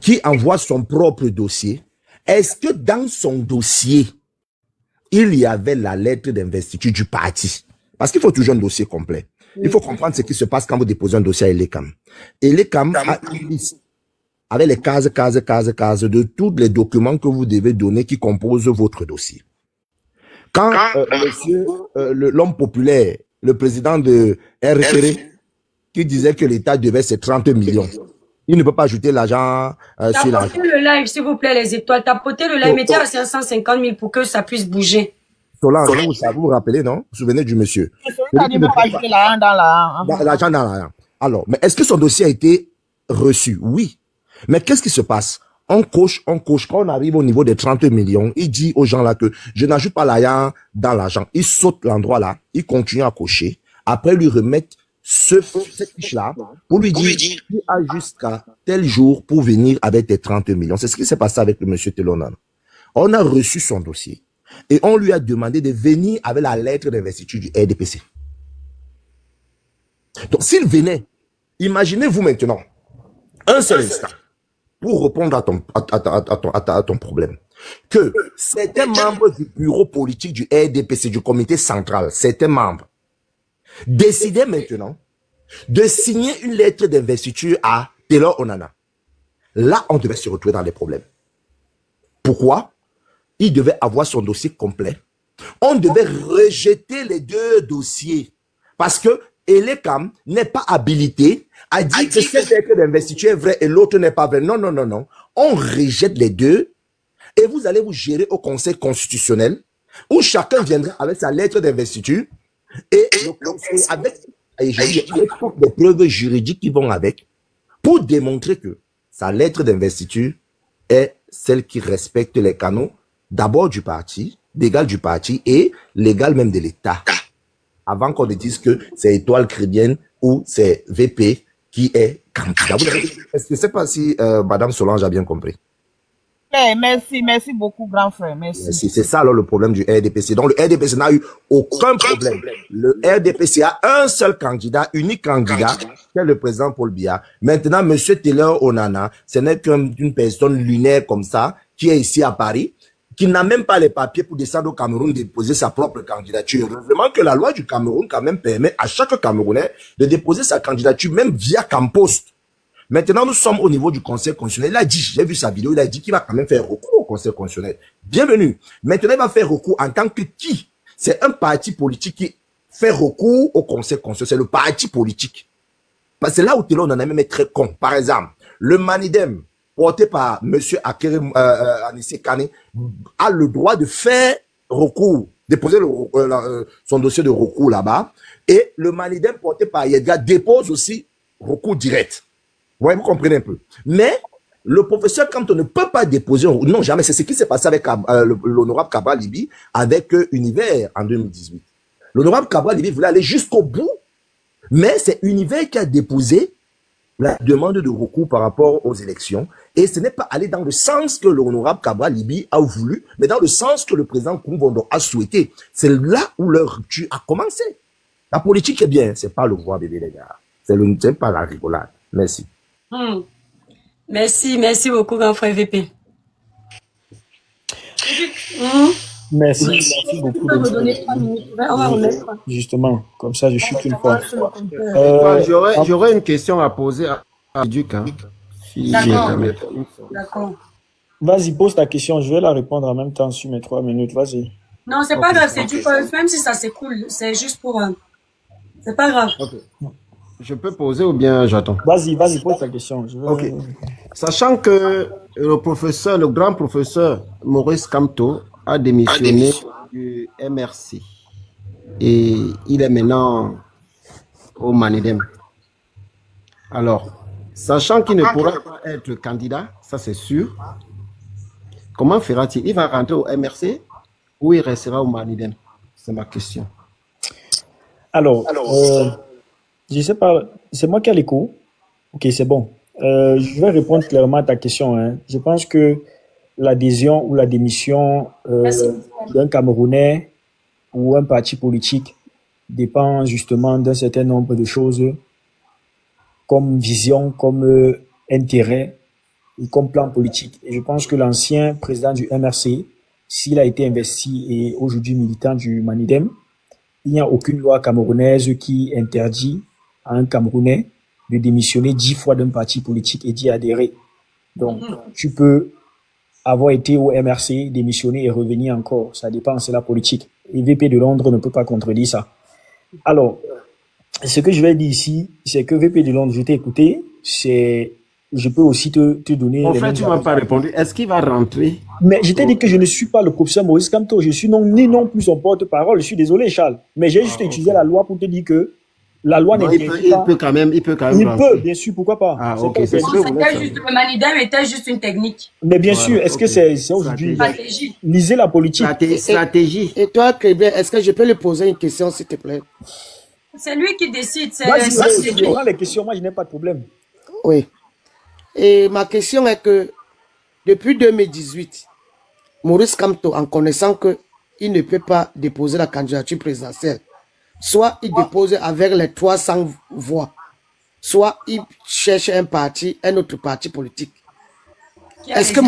qui envoie son propre dossier, est-ce que dans son dossier, il y avait la lettre d'investiture du parti? Parce qu'il faut toujours un dossier complet. Il faut comprendre ce qui se passe quand vous déposez un dossier à Elekam. Elekam a une liste avec les cases de tous les documents que vous devez donner qui composent votre dossier. Quand l'homme populaire, le président de RTR, qui disait que l'État devait ses 30 millions, il ne peut pas ajouter l'argent sur l'argent. Tapotez le live, s'il vous plaît, les étoiles. Tapotez le live, mettez à 550 000 pour que ça puisse bouger. Solange, vous vous rappelez, non? Vous vous souvenez du monsieur? L'argent dans l'argent. Alors, mais est-ce que son dossier a été reçu? Oui. Mais qu'est-ce qui se passe? On coche. Quand on arrive au niveau des 30 millions, il dit aux gens là que je n'ajoute pas l'argent dans l'argent. Il saute l'endroit là, il continue à cocher. Après, lui remettre cette fiche-là pour lui dire tu as jusqu'à tel jour pour venir avec tes 30 millions. C'est ce qui s'est passé avec le monsieur Telonan. On a reçu son dossier et on lui a demandé de venir avec la lettre d'investiture du RDPC. Donc, s'il venait, imaginez-vous maintenant, un seul instant, pour répondre à ton problème, que certains membres du bureau politique du RDPC, du comité central, certains membres, décidaient maintenant de signer une lettre d'investiture à Telon Onana. Là, on devait se retrouver dans les problèmes. Pourquoi? Il devait avoir son dossier complet. On devait rejeter les deux dossiers parce que Elekam n'est pas habilité à dire que cette lettre d'investiture est vraie et l'autre n'est pas vraie. Non, non, non, non. On rejette les deux et vous allez vous gérer au Conseil constitutionnel où chacun viendra avec sa lettre d'investiture et le Conseil avec toutes les preuves juridiques qui vont avec pour démontrer que sa lettre d'investiture est celle qui respecte les canons d'abord du parti, légal du parti et légal même de l'État. Avant qu'on ne dise que c'est Étoile Chrétienne ou c'est VP qui est candidat. Je ne sais pas si Madame Solange a bien compris. Merci beaucoup, grand frère. Merci. C'est ça alors le problème du RDPC. Donc le RDPC n'a eu aucun problème. Le RDPC a un seul candidat, unique candidat, qui est le président Paul Biya. Maintenant, Monsieur Telon Onana, ce n'est qu'une personne lunaire comme ça, qui est ici à Paris, qui n'a même pas les papiers pour descendre au Cameroun déposer sa propre candidature. Heureusement que la loi du Cameroun quand même permet à chaque Camerounais de déposer sa candidature même via Campost. Maintenant, nous sommes au niveau du Conseil constitutionnel. Il a dit, j'ai vu sa vidéo, il a dit qu'il va quand même faire recours au Conseil constitutionnel. Bienvenue. Maintenant, il va faire recours en tant que qui? C'est un parti politique qui fait recours au Conseil constitutionnel. C'est le parti politique. Parce que là où Telon, on en a même est très con. Par exemple, le Manidem, porté par M. Akere Anissé Kane, a le droit de faire recours, déposer son dossier de recours là-bas. Et le Manidem porté par Yedga dépose aussi recours direct. Ouais, vous comprenez un peu. Mais le professeur, quand on ne peut pas déposer, non, jamais, c'est ce qui s'est passé avec l'honorable Cabral Libi avec Univers en 2018. L'honorable Cabral Libi voulait aller jusqu'au bout, mais c'est Univers qui a déposé la demande de recours par rapport aux élections. Et ce n'est pas allé dans le sens que l'honorable Cabral Libi a voulu, mais dans le sens que le président Koumbondo a souhaité. C'est là où leur rupture a commencé. La politique est bien, c'est pas le voie, bébé, les gars. C'est pas la rigolade. Merci. Merci beaucoup, grand frère VP. Merci beaucoup. Justement, comme ça, je suis une fois. J'aurais une question à poser à Duc. Hein, si D'accord. Vas-y, pose ta question. Je vais la répondre en même temps sur mes 3 minutes. Vas-y. Non, c'est pas grave. C'est du même si ça c'est cool. C'est juste pour. C'est pas grave. Okay. Je peux poser ou bien j'attends? Vas-y, pose ta question. Ok. Sachant que le grand professeur Maurice Kamto a démissionné du MRC et il est maintenant au Manidem. Alors, sachant qu'il ne pourra pas être candidat, ça c'est sûr, comment fera-t-il? Il va rentrer au MRC ou il restera au Manidem? C'est ma question. Alors je sais pas, c'est moi qui ai l'écho. Ok, c'est bon. Je vais répondre clairement à ta question. Hein. Je pense que l'adhésion ou la démission d'un Camerounais ou un parti politique dépend justement d'un certain nombre de choses comme vision, comme intérêt et comme plan politique. Et je pense que l'ancien président du MRC, s'il a été investi et aujourd'hui militant du Manidem, il n'y a aucune loi camerounaise qui interdit à un Camerounais de démissionner 10 fois d'un parti politique et d'y adhérer. Donc, tu peux avoir été au MRC, démissionner et revenir encore. Ça dépend, c'est la politique. Et VP de Londres ne peut pas contredire ça. Alors, ce que je vais dire ici, c'est que VP de Londres, je t'ai écouté, je peux aussi te donner... En fait, tu ne m'as pas répondu. Est-ce qu'il va rentrer? Mais je t'ai dit que je ne suis pas le professeur Maurice Kamto. Je suis ni non plus son porte-parole. Je suis désolé, Charles. Mais j'ai juste utilisé la loi pour te dire que la loi n'interdit pas. Il peut quand même. Il peut, bien sûr, pourquoi pas. Ah, ok. Le Manidem était juste une technique. Mais bien sûr, est-ce que c'est aujourd'hui... Stratégie. Lisez la politique. Stratégie. Et toi, Krébien, est-ce que je peux lui poser une question, s'il te plaît? C'est lui qui décide. Vas-y, prends les questions. Moi, je n'ai pas de problème. Oui. Et ma question est que, depuis 2018, Maurice Kamto, en connaissant qu'il ne peut pas déposer la candidature présidentielle, soit il dépose avec les 300 voix, soit il cherche un autre parti politique. Est-ce que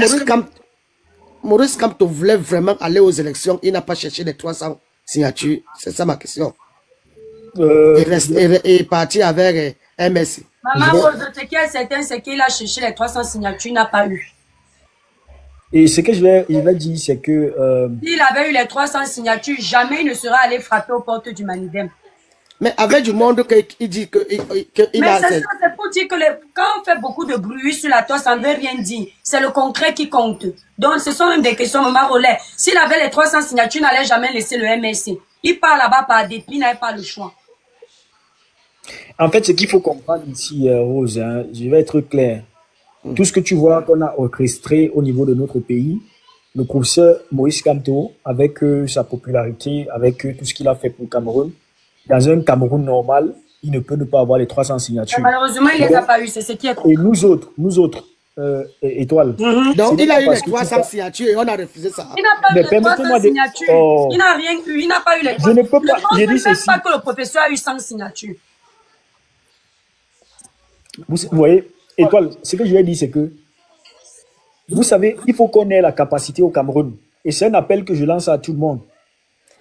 Maurice Kamto voulait vraiment aller aux élections, il n'a pas cherché les 300 signatures? C'est ça ma question. Et partir avec MSC. Maman Rose, ce qui est certain, c'est qu'il a cherché les 300 signatures, il n'a pas eu. Et ce que je vais dire, c'est que... S'il avait eu les 300 signatures, jamais il ne serait allé frapper aux portes du Manidem. Mais avec du monde qui dit que... Mais c'est pour dire que quand on fait beaucoup de bruit sur la toile, ça ne veut rien dire. C'est le concret qui compte. Donc, ce sont même des questions, Maman Rollet. S'il avait les 300 signatures, il n'allait jamais laisser le MSC. Il part là-bas par dépit, il n'avait pas le choix. En fait, ce qu'il faut comprendre ici, Rose, hein, je vais être clair. Tout ce que tu vois qu'on a orchestré au niveau de notre pays, le professeur Maurice Kamto, avec sa popularité, avec tout ce qu'il a fait pour le Cameroun, dans un Cameroun normal, il ne peut ne pas avoir les 300 signatures. Mais malheureusement, il ne les a pas eu, c'est ce qui est... Et nous autres, Étoile. Donc, il a eu les 300 signatures et on a refusé ça. Il n'a pas eu les 300 signatures. Oh. Il n'a rien eu, il n'a pas eu les 300. Je ne peux pas, j'ai dit ceci. Pas que le professeur a eu 100 signatures. Vous voyez, Étoile, ce que je vais dire, c'est que, vous savez, il faut qu'on ait la capacité au Cameroun. Et c'est un appel que je lance à tout le monde.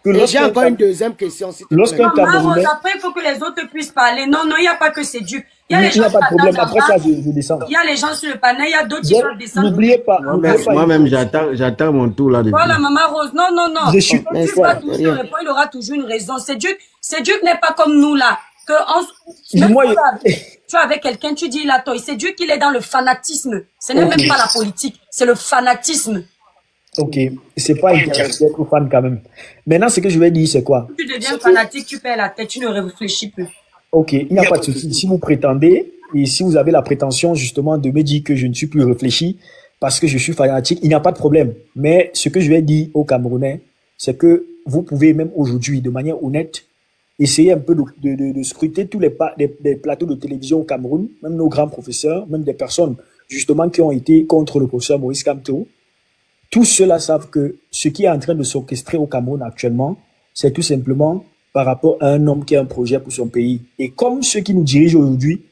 J'ai encore une deuxième question. Lorsqu'un Camerounais... Après, il faut que les autres puissent parler. Non, il n'y a pas que c'est Dieu. Il n'y a pas de problème. Après ça, je descends. Il y a les gens sur le panel, il y a d'autres qui doivent descendre. N'oubliez pas. Moi-même, j'attends mon tour là. Voilà, Maman Rose. Non. Je suis il aura toujours une raison. C'est Dieu qui n'est pas comme nous là. Tu es avec quelqu'un, tu dis là, toi, c'est Dieu qui est dans le fanatisme. Ce n'est même pas la politique, c'est le fanatisme. Ok, c'est pas intéressant d'être fan quand même. Maintenant, ce que je vais dire, c'est quoi? Si tu deviens fanatique, tu perds la tête, tu ne réfléchis plus. Ok, il n'y a pas de souci. Si vous prétendez, et si vous avez la prétention justement de me dire que je ne suis plus réfléchi parce que je suis fanatique, il n'y a pas de problème. Mais ce que je vais dire aux Camerounais, c'est que vous pouvez même aujourd'hui, de manière honnête, essayer un peu de scruter tous les plateaux de télévision au Cameroun, même nos grands professeurs, même des personnes justement qui ont été contre le professeur Maurice Kamto. Tous ceux-là savent que ce qui est en train de s'orchestrer au Cameroun actuellement, c'est tout simplement par rapport à un homme qui a un projet pour son pays. Et comme ceux qui nous dirigent aujourd'hui,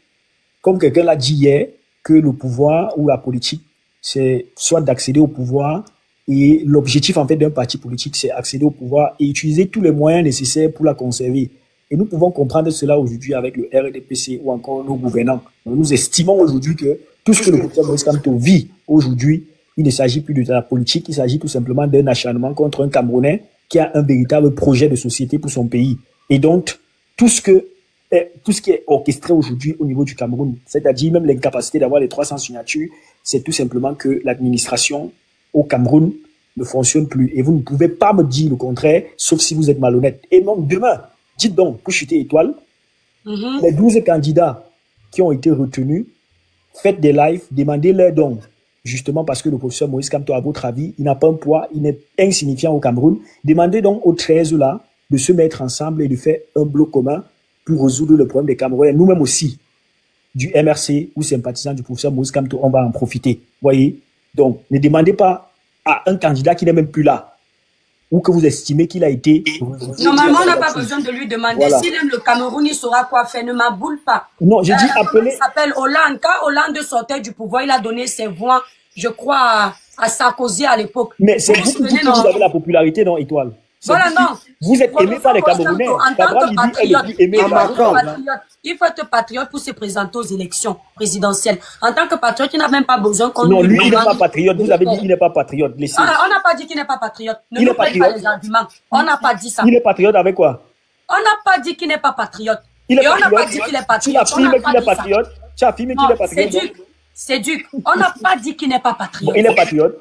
comme quelqu'un l'a dit hier, que le pouvoir ou la politique, c'est soit d'accéder au pouvoir, et l'objectif en fait d'un parti politique, c'est accéder au pouvoir et utiliser tous les moyens nécessaires pour la conserver. Et nous pouvons comprendre cela aujourd'hui avec le RDPC ou encore nos gouvernants. Nous estimons aujourd'hui que tout ce que le professeur Maurice Kamto vit aujourd'hui, il ne s'agit plus de la politique, il s'agit tout simplement d'un acharnement contre un Camerounais qui a un véritable projet de société pour son pays. Et donc, tout ce qui est orchestré aujourd'hui au niveau du Cameroun, c'est-à-dire même l'incapacité d'avoir les 300 signatures, c'est tout simplement que l'administration au Cameroun ne fonctionne plus. Et vous ne pouvez pas me dire le contraire, sauf si vous êtes malhonnête. Et donc, demain, dites donc, pour chuter étoile, les 12 candidats qui ont été retenus, faites des lives, demandez leurs dons. Justement parce que le professeur Maurice Kamto, à votre avis, il n'a pas un poids, il est insignifiant au Cameroun. Demandez donc aux 13 là de se mettre ensemble et de faire un bloc commun pour résoudre le problème des Camerounais. Nous-mêmes aussi, du MRC ou sympathisants du professeur Maurice Kamto, on va en profiter. Voyez? Donc, ne demandez pas à un candidat qui n'est même plus là, ou que vous estimez qu'il a été... Normalement, on n'a pas besoin de lui demander. Voilà. S'il aime le Cameroun, il saura quoi faire. Ne m'aboule pas. Non, j'ai dit appeler... Il s'appelle Hollande. Quand Hollande sortait du pouvoir, il a donné ses voix, je crois, à Sarkozy à l'époque. Mais c'est vous qui vous avez la popularité, non, Étoile? Voilà, non. Vous êtes aimé par les Camerounais. En tant que patriote, il faut être patriote pour se présenter aux élections présidentielles. En tant que patriote, il n'a même pas besoin qu'on... Non, lui, il n'est pas patriote. Vous avez dit qu'il n'est pas patriote. On n'a pas dit qu'il n'est pas patriote. Ne nous prenne pas les arguments. On n'a pas dit ça. Il est patriote avec quoi? On n'a pas dit qu'il n'est pas patriote. Et on n'a pas dit qu'il est patriote. Tu affirmes qu'il est patriote. Tu affirmes qu'il est patriote. C'est Duc. On n'a pas dit qu'il n'est pas patriote. Il est patriote.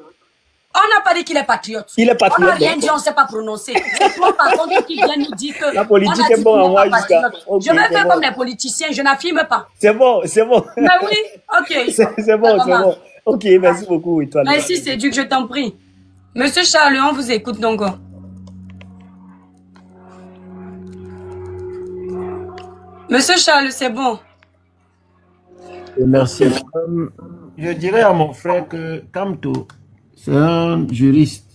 On n'a pas dit qu'il est patriote. Il est patriote. On n'a rien dit, on ne sait pas prononcer. C'est toi, par contre, qui vient nous dire que... La politique est bonne en moi jusqu'à... Je vais faire comme les politiciens, je n'affirme pas. C'est bon, c'est bon. Mais oui, ok. C'est bon, c'est bon. Ok, merci beaucoup, Étoile. Merci, c'est Duc, je t'en prie. Monsieur Charles, on vous écoute donc. Monsieur Charles, c'est bon. Merci. Je dirais à mon frère que Kamto, c'est un juriste.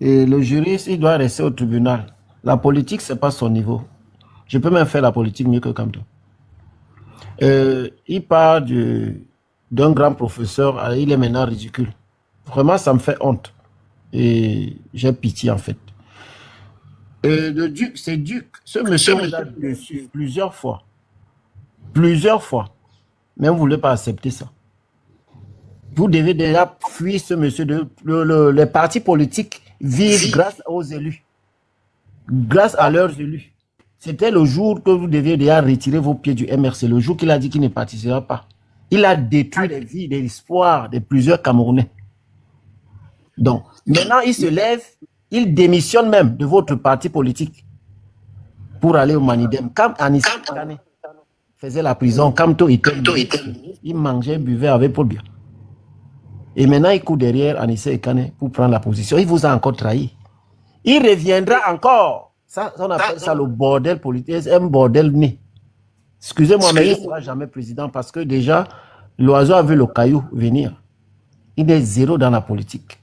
Et le juriste, il doit rester au tribunal. La politique, c'est pas son niveau. Je peux même faire la politique mieux que Kamto. Il part d'un grand professeur, il est maintenant ridicule. Vraiment, ça me fait honte. Et j'ai pitié, en fait. Le Duc, c'est Duc. Ce monsieur vous a déçu plusieurs fois. Plusieurs fois. Mais vous ne voulez pas accepter ça. Vous devez déjà fuir ce monsieur. Les partis politiques vivent grâce aux élus. Grâce à leurs élus. C'était le jour que vous deviez déjà retirer vos pieds du MRC. Le jour qu'il a dit qu'il ne participera pas. Il a détruit les vies, les espoirs de plusieurs Camerounais. Donc, maintenant, il se lève, il démissionne même de votre parti politique pour aller au Manidem. Quand Anis faisait la prison, Kamto était il mangeait, buvait avec Paul Biya. Et maintenant, il court derrière Anissé Ekane pour prendre la position. Il vous a encore trahi. Il reviendra encore. Ça, on appelle ça le bordel politique, un bordel né. Excusez-moi, mais il ne sera jamais président parce que déjà, l'oiseau a vu le caillou venir. Il est zéro dans la politique.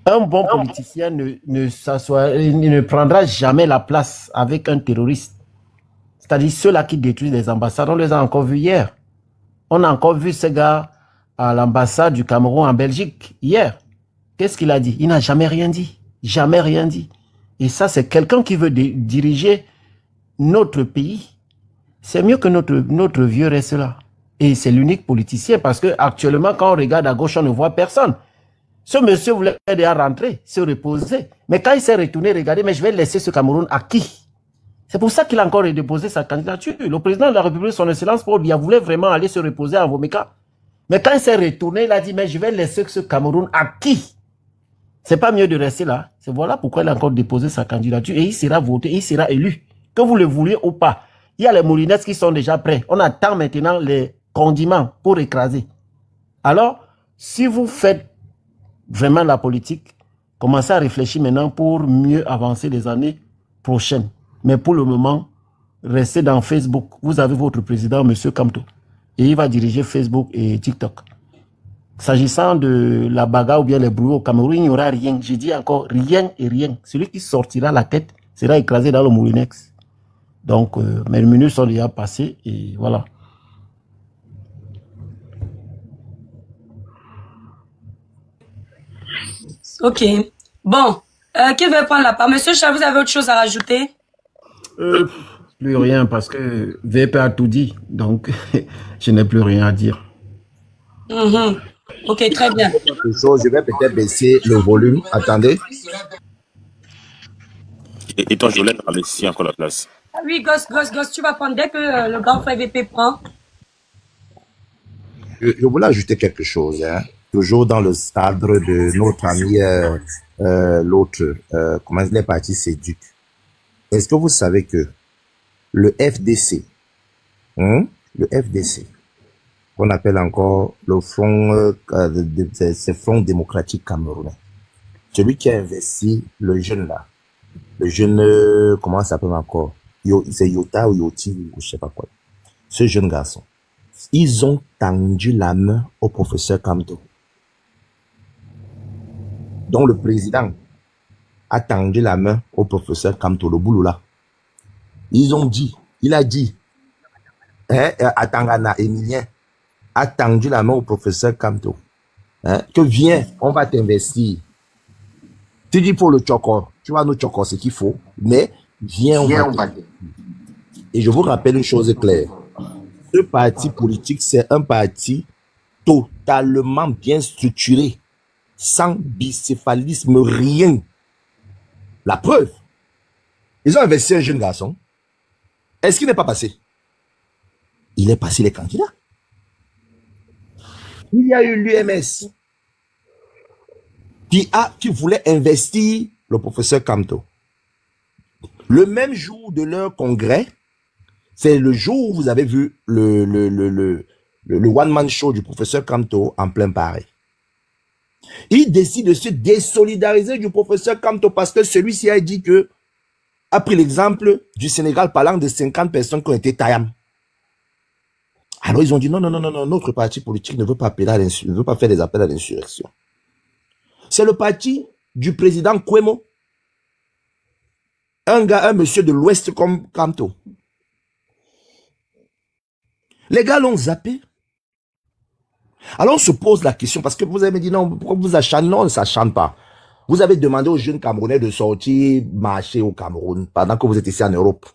Un bon politicien ne prendra jamais la place avec un terroriste. C'est-à-dire ceux-là qui détruisent les ambassades. On les a encore vus hier. On a encore vu ce gars à l'ambassade du Cameroun en Belgique hier. Qu'est-ce qu'il a dit? Il n'a jamais rien dit. Jamais rien dit. Et ça, c'est quelqu'un qui veut diriger notre pays. C'est mieux que notre vieux reste là. Et c'est l'unique politicien parce que actuellement, quand on regarde à gauche, on ne voit personne. Ce monsieur voulait déjà rentrer, se reposer. Mais quand il s'est retourné, regardez, mais je vais laisser ce Cameroun à qui? C'est pour ça qu'il a encore redéposé sa candidature. Le président de la République, son excellence Paul Biya, voulait vraiment aller se reposer à Womeka. Mais quand il s'est retourné, il a dit, mais je vais laisser ce Cameroun à qui? C'est pas mieux de rester là. C'est voilà pourquoi il a encore déposé sa candidature et il sera voté, il sera élu. Que vous le vouliez ou pas. Il y a les moulinettes qui sont déjà prêts. On attend maintenant les condiments pour écraser. Alors, si vous faites vraiment la politique, commencez à réfléchir maintenant pour mieux avancer les années prochaines. Mais pour le moment, restez dans Facebook. Vous avez votre président, M. Kamto. Et il va diriger Facebook et TikTok. S'agissant de la bagarre ou bien les brouillards au Cameroun, il n'y aura rien. Je dis encore rien et rien. Celui qui sortira la tête sera écrasé dans le moulinex. Donc, mes minutes sont déjà passées et voilà. Ok. Bon. Qui veut prendre la parole? Monsieur Charles, vous avez autre chose à rajouter? Plus rien parce que VP a tout dit. Donc, je n'ai plus rien à dire. Ok, très bien. Je vais peut-être baisser le volume. Attendez. Et toi, je voulais parler ici encore la place. Ah oui, Gosse, tu vas prendre dès que le grand frère VP prend. Je voulais ajouter quelque chose. Hein. Toujours dans le cadre de notre ami, l'autre, comment il est parti, c'est Duc. Est-ce que vous savez que le FDC, le FDC, qu'on appelle encore le Front, c'est Front démocratique camerounais, celui qui a investi le jeune là, le jeune, comment ça s'appelle encore, c'est Yota ou Yoti, ou je sais pas quoi, ce jeune garçon, ils ont tendu la main au professeur Kamto. dont le président a tendu la main au professeur Kamto, le boulot là. Ils ont dit, il a dit, Atangana Emilien a tendu la main au professeur Kamto, que viens, on va t'investir. Tu dis pour le chokor, tu vas nous chokor ce qu'il faut, mais viens, on va t'investir. Et je vous rappelle une chose claire. Ce parti politique, c'est un parti totalement bien structuré, sans bicéphalisme, rien. La preuve, ils ont investi un jeune garçon. Est-ce qu'il n'est pas passé? Il est passé les candidats. Il y a eu l'UMS qui voulait investir le professeur Kamto. Le même jour de leur congrès, c'est le jour où vous avez vu le one-man show du professeur Kamto en plein Paris. Il décide de se désolidariser du professeur Kamto parce que celui-ci a dit que, a pris l'exemple du Sénégal parlant de 50 personnes qui ont été taillées. Alors ils ont dit non, notre parti politique ne veut pas appeler à l'insurrection, ne veut pas faire des appels à l'insurrection. C'est le parti du président Kwemo. Un monsieur de l'Ouest comme Kamto. Les gars l'ont zappé. Alors on se pose la question, parce que vous avez dit non, pourquoi vous achetez? Non, ça ne chante pas. Vous avez demandé aux jeunes Camerounais de sortir marcher au Cameroun pendant que vous êtes ici en Europe.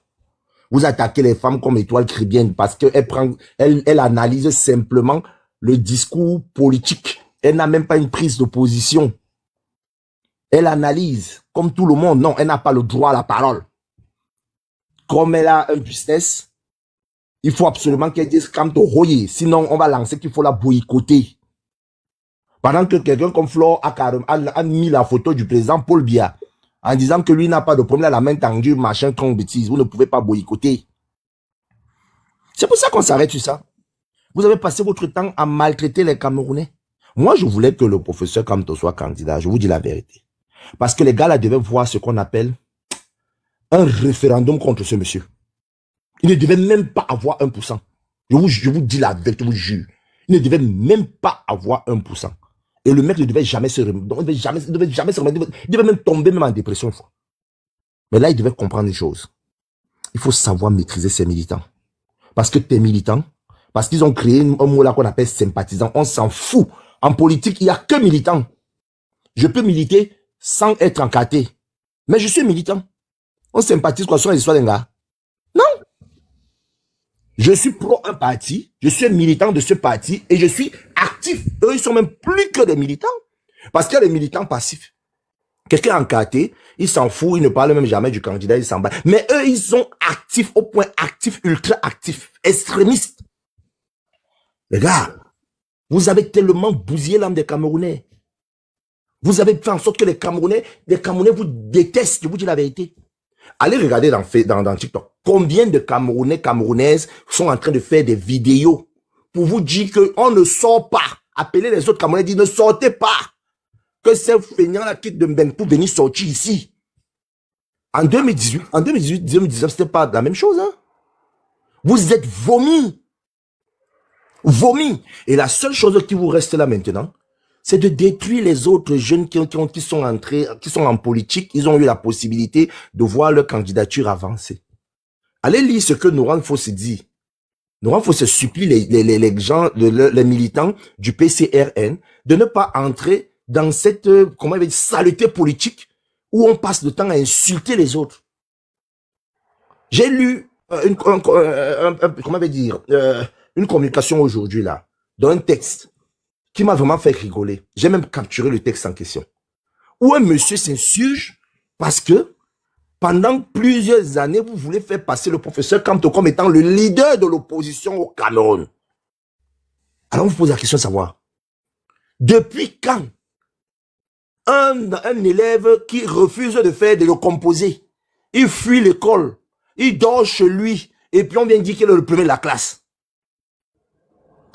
Vous attaquez les femmes comme Étoile Chrétienne parce qu'elle analyse simplement le discours politique. Elle n'a même pas une prise de position. Elle analyse comme tout le monde. Non, elle n'a pas le droit à la parole. Comme elle a un business, il faut absolument qu'elle dise Kamto Royer. Sinon, on va lancer qu'il faut la boycotter. Pendant que quelqu'un comme Flore a mis la photo du président Paul Biya en disant que lui n'a pas de problème à la main tendue, machin, con, bêtise. Vous ne pouvez pas boycotter. C'est pour ça qu'on s'arrête sur ça. Vous avez passé votre temps à maltraiter les Camerounais. Moi, je voulais que le professeur Kamto soit candidat. Je vous dis la vérité. Parce que les gars là devaient voir ce qu'on appelle un référendum contre ce monsieur. Il ne devait même pas avoir 1%. Je vous dis la vérité, je vous jure. Il ne devait même pas avoir 1%. Et le mec ne devait jamais se remettre. Il devait jamais se remettre. Il devait même tomber même en dépression une fois. Mais là, il devait comprendre des choses. Il faut savoir maîtriser ses militants. Parce que tes militants, parce qu'ils ont créé un mot là qu'on appelle sympathisant. On s'en fout. En politique, il n'y a que militants. Je peux militer sans être encarté. Mais je suis militant. On sympathise quoi sur les histoires d'un gars? Non. Je suis pro un parti, je suis un militant de ce parti et je suis actif. Eux, ils sont même plus que des militants. Parce qu'il y a des militants passifs. Quelqu'un encarté, il s'en fout, il ne parle même jamais du candidat, il s'en bat. Mais eux, ils sont actifs au point actif, ultra actifs, extrémistes. Les gars, vous avez tellement bousillé l'âme des Camerounais. Vous avez fait en sorte que les Camerounais vous détestent, je vous dis la vérité. Allez regarder dans TikTok. Combien de Camerounais, Camerounaises sont en train de faire des vidéos pour vous dire qu'on ne sort pas. Appelez les autres Camerounais, disent ne sortez pas. Que ces feignants-là quittent de Mbengue pour venir sortir ici. En 2019, c'était pas la même chose. Hein? Vous êtes vomis. Vomis. Et la seule chose qui vous reste là maintenant, c'est de détruire les autres jeunes qui sont entrés, qui sont en politique. Ils ont eu la possibilité de voir leur candidature avancer. Allez lire ce que Noran Fosse dit. Noran Fosse supplie les gens, les militants du PCRN de ne pas entrer dans cette saleté politique où on passe le temps à insulter les autres. J'ai lu une communication aujourd'hui là, dans un texte qui m'a vraiment fait rigoler. J'ai même capturé le texte en question. Où un monsieur s'insurge parce que pendant plusieurs années, vous voulez faire passer le professeur Kamto comme étant le leader de l'opposition au Cameroun. Alors on vous pose la question de savoir, depuis quand un élève qui refuse de faire de le composer, il fuit l'école, il dort chez lui, et puis on vient dire qu'il est le premier de la classe.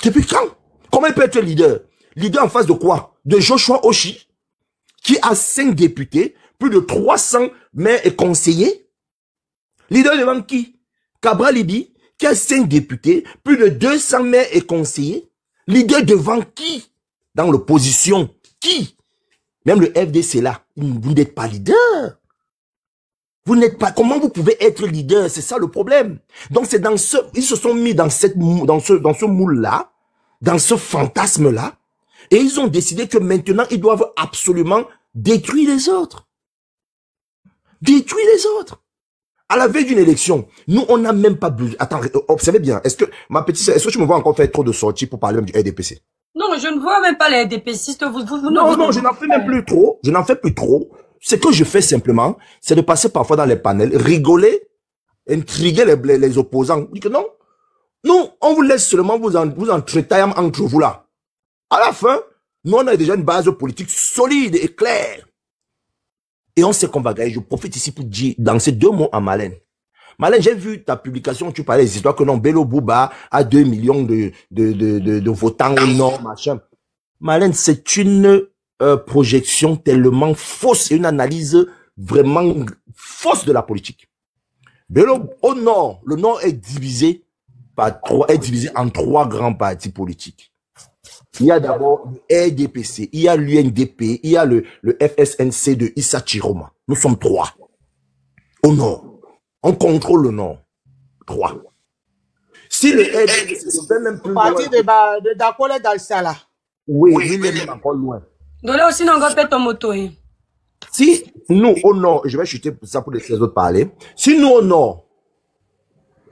Depuis quand? Comment il peut être leader? Leader en face de quoi? De Joshua Oshi, qui a 5 députés, plus de 300 maires et conseillers. Leader devant qui? Cabral Libi, qui a 5 députés, plus de 200 maires et conseillers. Leader devant qui? Dans l'opposition. Qui? Même le FDC là, vous n'êtes pas leader. Vous n'êtes pas, comment vous pouvez être leader? C'est ça le problème. Donc c'est dans ce, ils se sont mis dans ce moule-là, dans ce fantasme-là, et ils ont décidé que maintenant, ils doivent absolument détruire les autres. Détruire les autres. À la veille d'une élection, nous, on n'a même pas besoin. Attends, observez bien. Est-ce que, ma petite sœur, est-ce que tu me vois encore faire trop de sorties pour parler même du RDPC? Non, je ne vois même pas les RDPCistes. Non, je n'en fais même plus trop. Je n'en fais plus trop. Ce que je fais simplement, c'est de passer parfois dans les panels, rigoler, intriguer les opposants. Je dis que non. Nous, on vous laisse seulement vous entretailler entre vous là. À la fin, nous, on a déjà une base politique solide et claire. Et on sait qu'on va gagner. Je profite ici pour dire, dans ces 2 mots à Malène. Malène, j'ai vu ta publication où tu parlais des histoires que non, Bello Bouba a 2 millions de votants au nord, machin. Malène, c'est une projection tellement fausse et une analyse vraiment fausse de la politique. Bello, au nord, le nord est divisé en 3 grands partis politiques. Il y a d'abord le RDPC, il y a l'UNDP, il y a le FSNC de Issa Chiroma. Nous sommes 3. Au nord. On contrôle le nord. 3. Si le RDPC se fait même plus loin. Parti de Dakole Dalsala. Oui, il est même encore loin. Donc là aussi, on va faire ton moto. Hein. Si nous, au nord, je vais chuter ça pour les autres parler. Si nous, au nord,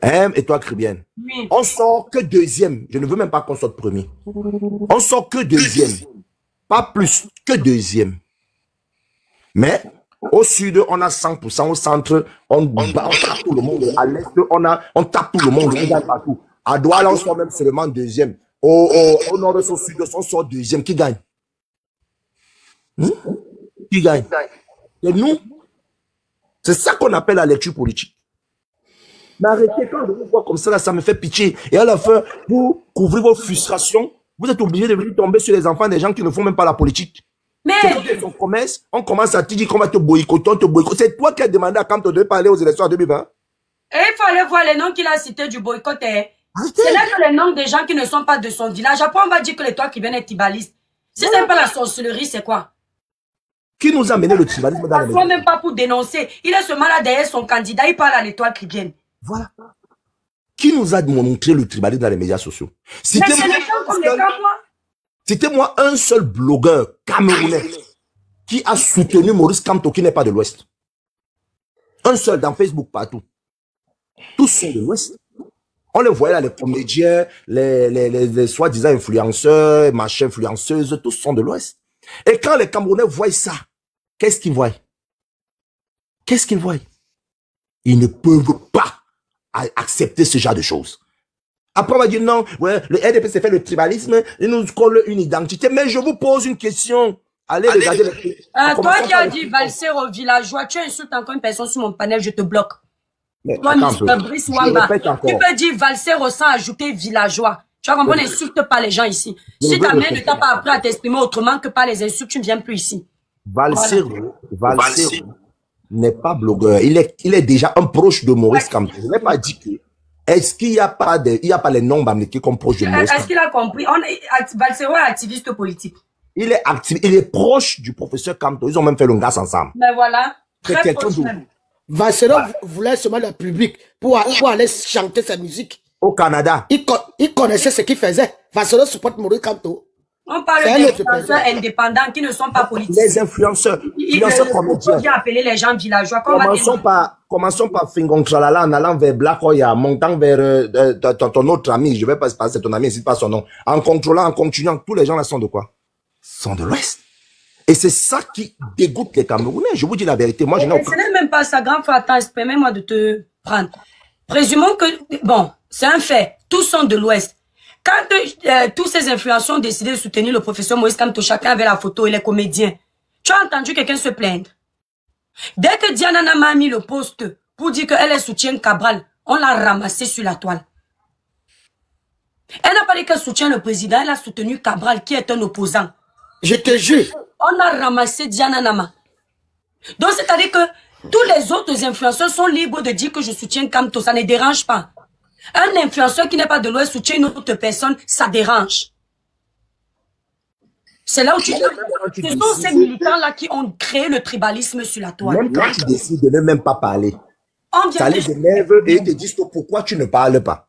et toi, Cribienne, oui. On sort que 2e. Je ne veux même pas qu'on sorte premier. On sort que 2e. Pas plus que 2e. Mais, au sud, on a 100%. Au centre, on tape tout le monde. À l'est, on tape tout le monde. On gagne partout. À Douala, on sort même seulement 2e. Au nord, au sud, on sort 2e. Qui gagne? Qui gagne? Et nous, c'est ça qu'on appelle la lecture politique. Mais arrêtez, quand je vous vois comme ça, là, ça me fait pitié. Et à la fin, pour couvrir vos frustrations, vous êtes obligé de venir tomber sur les enfants des gens qui ne font même pas la politique. Mais on commence à te dire qu'on va te boycotter, C'est toi qui as demandé à Kamto de parler aux élections en 2020. Et il fallait voir les noms qu'il a cités du boycott. C'est là que les noms des gens qui ne sont pas de son village. Après, on va dire que les toi qui viennent être tribalistes. Si c'est pas la sorcellerie, c'est quoi? Qui nous a mené le tribalisme dans les médias? Même pas pour dénoncer. Il est seulement là derrière son candidat, il parle à l'étoile qui vient. Voilà. Qui nous a montré le tribalisme dans les médias sociaux? Citez-moi un seul blogueur camerounais qui a soutenu Maurice Kamto qui n'est pas de l'Ouest. Un seul dans Facebook, partout. Tous sont de l'Ouest. On les voyait là, les comédiens, les soi-disant influenceurs, machin influenceuses, tous sont de l'Ouest. Et quand les Camerounais voient ça, qu'est-ce qu'ils voient? Qu'est-ce qu'ils voient? Ils ne peuvent pas accepter ce genre de choses. Après, on va dire non, ouais, le RDP s'est fait le tribalisme, il nous colle une identité. Mais je vous pose une question. Allez regarder les... toi qui as dit valser aux villageois, tu insultes encore une personne sur mon panel, je te bloque. Mais toi, Mr. Brice Wamba, tu peux dire valser sans ajouter villageois. Tu vas comprendre, n'insulte pas les gens ici. Si ta mère ne t'a pas appris à t'exprimer autrement que par les insultes, tu ne viens plus ici. Valsero n'est pas blogueur. Il est déjà un proche de Maurice Kamto. Je n'ai pas dit que. Est-ce qu'il n'y a pas les noms bamniqués comme proche de Maurice Kamto? Est-ce qu'il a compris? Valsero est activiste politique. Il est proche du professeur Kamto. Ils ont même fait le gars ensemble. Mais voilà. Très proche même. Valsero voulait seulement le public pour aller chanter sa musique. Au Canada. Il connaissait ce qu'il faisait. Valsero supporte Maurice Kamto. On parle des influenceurs indépendants qui ne sont pas politiques. Les influenceurs. Influenceurs comédiens. Qui appeler les gens villageois. Commençons par Fingontralala en allant vers Black Oya, montant vers ton autre ami. Je vais pas passer ton ami, cite pas son nom. En contrôlant, en continuant, tous les gens là sont de quoi? Sont de l'Ouest. Et c'est ça qui dégoûte les Camerounais. Je vous dis la vérité. Moi, je n'ai aucun... Ce n'est même pas ça, grand frère. Attends, permets-moi de te prendre. Présumons que, bon, c'est un fait. Tous sont de l'Ouest. Quand tous ces influenceurs ont décidé de soutenir le professeur Maurice Kamto, chacun avait la photo et les comédiens, tu as entendu quelqu'un se plaindre? Dès que Diana Nama a mis le poste pour dire qu'elle soutient Cabral, on l'a ramassé sur la toile. Elle n'a pas dit qu'elle soutient le président, elle a soutenu Cabral qui est un opposant. Je te jure. On a ramassé Diana Nama. Donc c'est-à-dire que tous les autres influenceurs sont libres de dire que je soutiens Kamto, ça ne dérange pas. Un influenceur qui n'est pas de l'Ouest soutient une autre personne, ça dérange. C'est là où tu... Même quand tu Ce sont décides, ces militants-là qui ont créé le tribalisme sur la toile. même quand tu décides de ne même pas parler, On vient ça te... les énerve et ils te disent que pourquoi tu ne parles pas.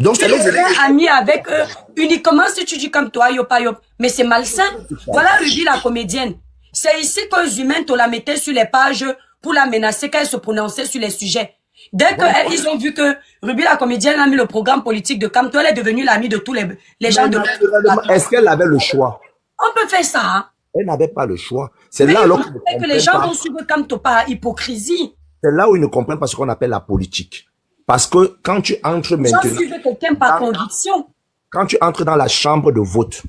Donc, ça Tu les es énerve. ami avec eux uniquement si tu dis comme toi, yopa yop. Mais c'est malsain. Voilà Ruby la comédienne. C'est ici que Zumento la mettait sur les pages pour la menacer quand elle se prononçait sur les sujets. Dès qu'ils ont vu que Ruby la comédienne a mis le programme politique de Camto, elle est devenue l'amie de tous les gens de Naturellement, est-ce qu'elle avait le choix? On peut faire ça. Hein? Elle n'avait pas le choix. C'est Mais là il alors faut que les gens vont suivre Camto par hypocrisie. c'est là où ils ne comprennent pas ce qu'on appelle la politique. Parce que quand tu entres Les gens maintenant, suivent quelqu'un par conviction. quand tu entres dans la chambre de vote,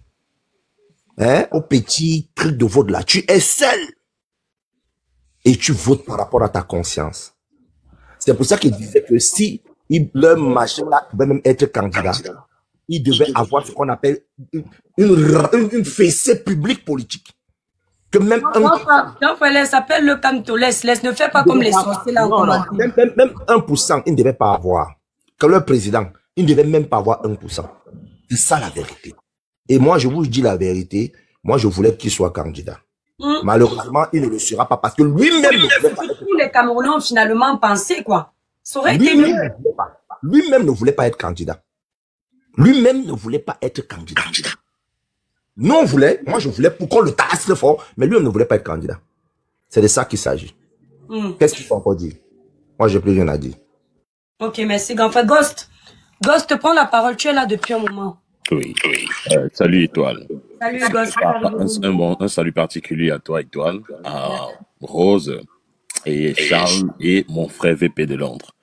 hein, au petit truc de vote là, tu es seul. Et tu votes par rapport à ta conscience. C'est pour ça qu'il disait que si le machin là pouvait même être candidat, il devait avoir ce qu'on appelle une fessée publique politique. Que même Donc, elle s'appelle le Camto. Laisse, ne fais pas comme les sorciers là en commentaire. même 1%, il ne devait pas avoir. Que le président, il ne devait même pas avoir 1%. C'est ça la vérité. Et moi, je vous dis la vérité. Moi, je voulais qu'il soit candidat. Malheureusement, il ne le sera pas parce que lui-même ne voulait pas. Tous les Camerounais ont finalement pensé, quoi. Ça aurait été mieux. Lui-même ne voulait pas être candidat. Lui-même ne voulait pas être candidat. Nous, on voulait, moi je voulais pour qu'on le tasse très fort, mais lui, on ne voulait pas être candidat. C'est de ça qu'il s'agit. Qu'est-ce qu'il faut encore dire? Moi, j'ai plus rien à dire. Ok, merci. En fait, Ghost, prends la parole. Tu es là depuis un moment. Oui. Salut Étoile. Salut Ghost. Un salut particulier à toi Étoile, à Rose et Charles et mon frère VP de Londres.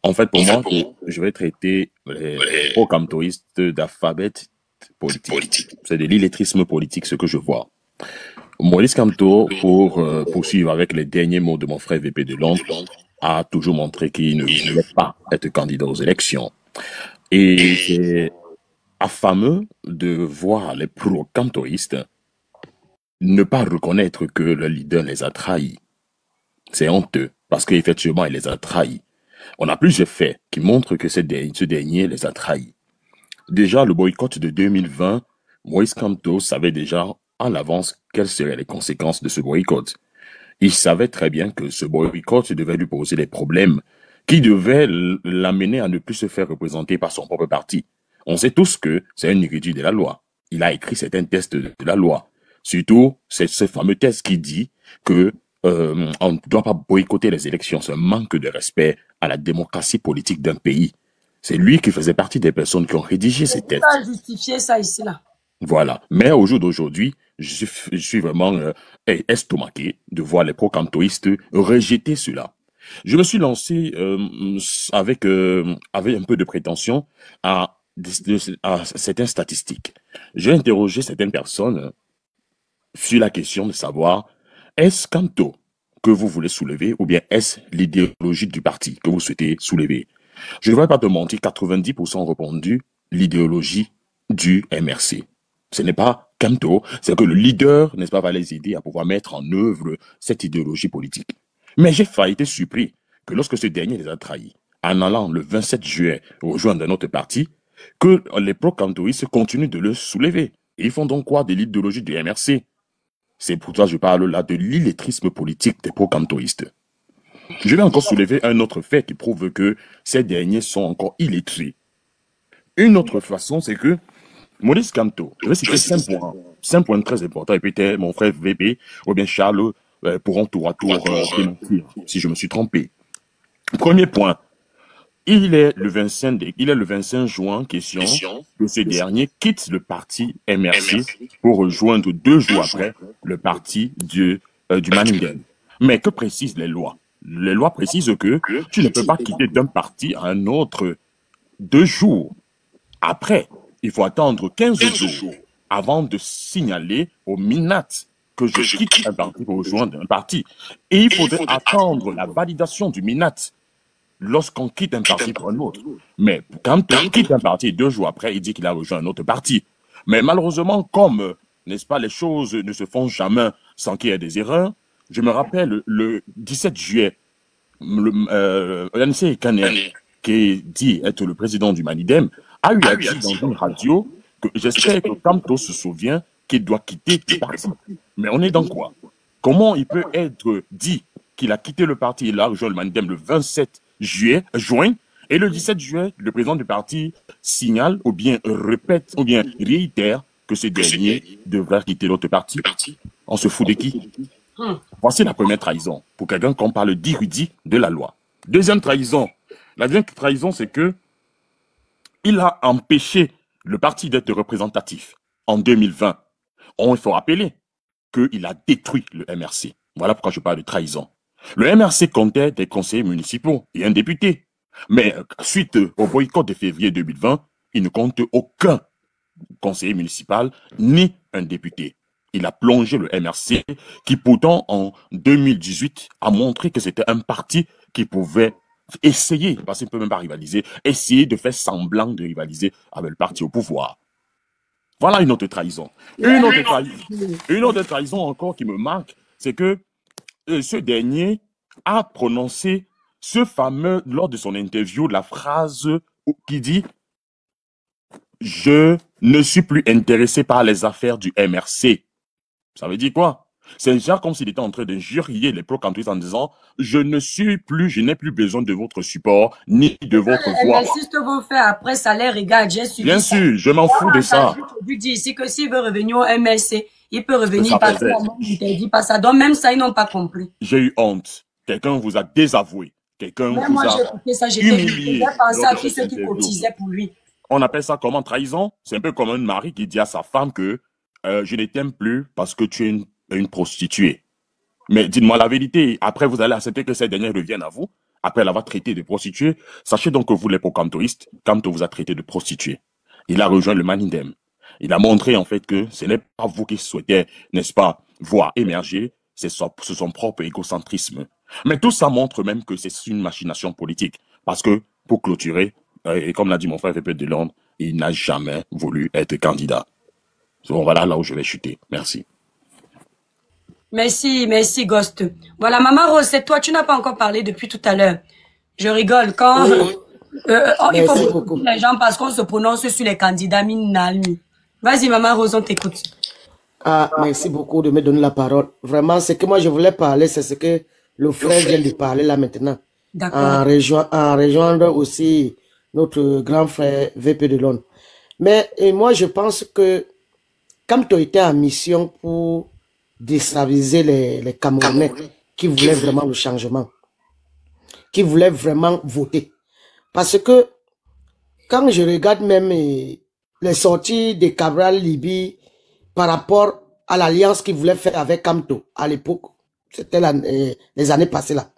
En fait, pour moi, je vais traiter les pro-camtoïstes d'alphabet politique. C'est de l'illettrisme politique, ce que je vois. Maurice Kamto, pour poursuivre avec les derniers mots de mon frère VP de Londres, a toujours montré qu'il ne voulait pas être candidat aux élections. Et c'est affameux de voir les pro-camtoïstes ne pas reconnaître que le leader les a trahis. C'est honteux, parce qu'effectivement, il les a trahis. On a plusieurs faits qui montrent que ce dernier les a trahis. Déjà, le boycott de 2020, Maurice Kamto savait déjà en avance quelles seraient les conséquences de ce boycott. Il savait très bien que ce boycott devait lui poser des problèmes qui devaient l'amener à ne plus se faire représenter par son propre parti. On sait tous que c'est un érudit de la loi. Il a écrit certains textes de la loi. Surtout, c'est ce fameux texte qui dit que on ne doit pas boycotter les élections. C'est un manque de respect à la démocratie politique d'un pays. C'est lui qui faisait partie des personnes qui ont rédigé ces textes. On va justifier ça ici, là. Voilà. Mais au jour d'aujourd'hui, je suis vraiment estomaqué de voir les pro-camtoïstes rejeter cela. Je me suis lancé avec un peu de prétention à certaines statistiques. J'ai interrogé certaines personnes sur la question de savoir est-ce Kamto que vous voulez soulever ou bien est-ce l'idéologie du parti que vous souhaitez soulever? Je ne vais pas te mentir, 90% ont répondu l'idéologie du MRC. Ce n'est pas Kamto, c'est que le leader, n'est-ce pas, va les aider à pouvoir mettre en œuvre cette idéologie politique. Mais j'ai failli être surpris que lorsque ce dernier les a trahis, en allant le 27 juillet rejoindre un autre parti, que les pro-camtoïstes continuent de le soulever. Et ils font donc quoi de l'idéologie du MRC? C'est pour ça que je parle là de l'illettrisme politique des pro-camtoïstes. Je vais encore soulever un autre fait qui prouve que ces derniers sont encore illettrés. Une autre façon, c'est que Maurice Kamto, je vais citer 5 points très importants, et peut-être mon frère VP ou bien Charles pourront tour à tour démentir si je me suis trompé. Premier point, il est le 25 juin, question que ce dernier quitte le parti MRC pour rejoindre 2 jours après le parti du Maningem. Mais que précisent les lois? Les lois précisent que tu ne peux pas quitter d'un parti à un autre 2 jours. Après, il faut attendre 15 jours avant de signaler au MINAT que je quitte un parti pour rejoindre un parti. Et il faudrait attendre la validation du MINAT lorsqu'on quitte un parti pour un autre. Mais quand on quitte un parti 2 jours après, il dit qu'il a rejoint un autre parti. Mais malheureusement, comme, n'est-ce pas, les choses ne se font jamais sans qu'il y ait des erreurs, je me rappelle le 17 juillet, Yansé Kane, qui dit être le président du Manidem, a eu à dire dans une radio J'espère que Kamto se souvient qu'il doit quitter le parti. Mais on est dans quoi? Comment il peut être dit qu'il a quitté le parti, il a rejoint le Manidem le 27 juin, et le 17 juin, le président du parti signale ou bien répète ou bien réitère que ce dernier devra quitter l'autre parti. On se fout de qui? Voici la première trahison, pour quelqu'un qu'on parle d'érudit de la loi. Deuxième trahison. La deuxième trahison, c'est que il a empêché le parti d'être représentatif en 2020. Il faut rappeler qu'il a détruit le MRC. Voilà pourquoi je parle de trahison. Le MRC comptait des conseillers municipaux et un député. Mais suite au boycott de février 2020, il ne compte aucun conseiller municipal ni un député. Il a plongé le MRC qui pourtant en 2018 a montré que c'était un parti qui pouvait essayer, parce qu'il ne peut même pas rivaliser, essayer de faire semblant de rivaliser avec le parti au pouvoir. Voilà une autre trahison. Une autre trahison encore qui me marque, c'est que ce dernier a prononcé ce fameux, lors de son interview, la phrase qui dit « Je ne suis plus intéressé par les affaires du MRC ». Ça veut dire quoi? C'est déjà comme s'il était en train d'injurier les pro-cantoistes en disant « Je n'ai plus besoin de votre support, ni de votre voix. » Les MRCistes vont faire après, ça les regarde, j'ai suivi. Bien sûr, je m'en fous de ça. Je dis ici que s'il veut revenir au MRC, il peut revenir parce que la loi n'interdit pas ça. Donc même ça, ils n'ont pas compris. J'ai eu honte. Quelqu'un vous a désavoué. Quelqu'un vous moi, a j'ai écouté ça, humilié. J'ai pensé à tous ceux qui cotisaient pour lui. On appelle ça comment? Trahison? C'est un peu comme un mari qui dit à sa femme que je ne t'aime plus parce que tu es une prostituée. Mais dites-moi la vérité. Après, vous allez accepter que cette dernière revienne à vous. Après l'avoir traité de prostituée. Sachez donc que vous, les pro-cantoistes, Kamto vous a traité de prostituée. Il a rejoint le Manidem. Il a montré en fait que ce n'est pas vous qui souhaitez, n'est-ce pas, voir émerger, c'est son propre égocentrisme. Mais tout ça montre même que c'est une machination politique. Parce que, pour clôturer, et comme l'a dit mon frère VP de Londres, il n'a jamais voulu être candidat. Donc voilà là où je vais chuter. Merci. Merci, Ghost. Voilà, Maman Rose, c'est toi, tu n'as pas encore parlé depuis tout à l'heure. Je rigole quand... il faut beaucoup les gens parce qu'on se prononce sur les candidats Minalmi. Vas-y, Maman Rose, on t'écoute. Ah, merci beaucoup de me donner la parole. Vraiment, ce que moi je voulais parler, c'est ce que le frère vient de parler là maintenant. En rejoindre aussi notre grand frère VP de Londres. Mais moi, je pense que Kamto était en mission pour déstabiliser les Camerounais qui voulaient vraiment le changement, qui voulaient vraiment voter. Parce que quand je regarde même les sorties de Cabral Libye par rapport à l'alliance qu'il voulait faire avec Kamto à l'époque, c'était les années passées là.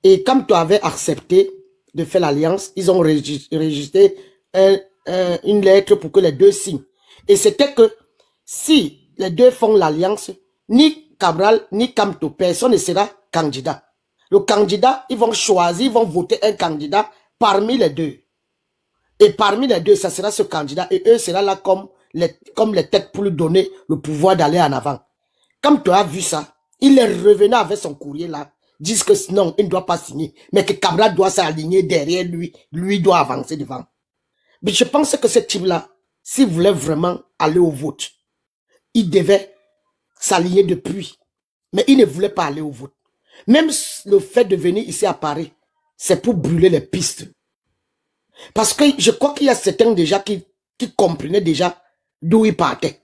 Et Kamto avait accepté de faire l'alliance, ils ont registré une lettre pour que les deux signent. Et c'était que si les deux font l'alliance, ni Cabral, ni Kamto, personne ne sera candidat. Le candidat, ils vont choisir, ils vont voter un candidat parmi les deux. Et parmi les deux, ça sera ce candidat. Et eux sera là comme les têtes pour lui donner le pouvoir d'aller en avant. Kamto a vu ça, il est revenu avec son courrier là, disent que non, il ne doit pas signer, mais que Cabral doit s'aligner derrière lui, lui doit avancer devant. Mais je pense que ce type-là, s'il voulait vraiment aller au vote, il devait s'aligner depuis. Mais il ne voulait pas aller au vote. Même le fait de venir ici à Paris, c'est pour brûler les pistes. Parce que je crois qu'il y a certains déjà qui comprenaient déjà d'où il partait.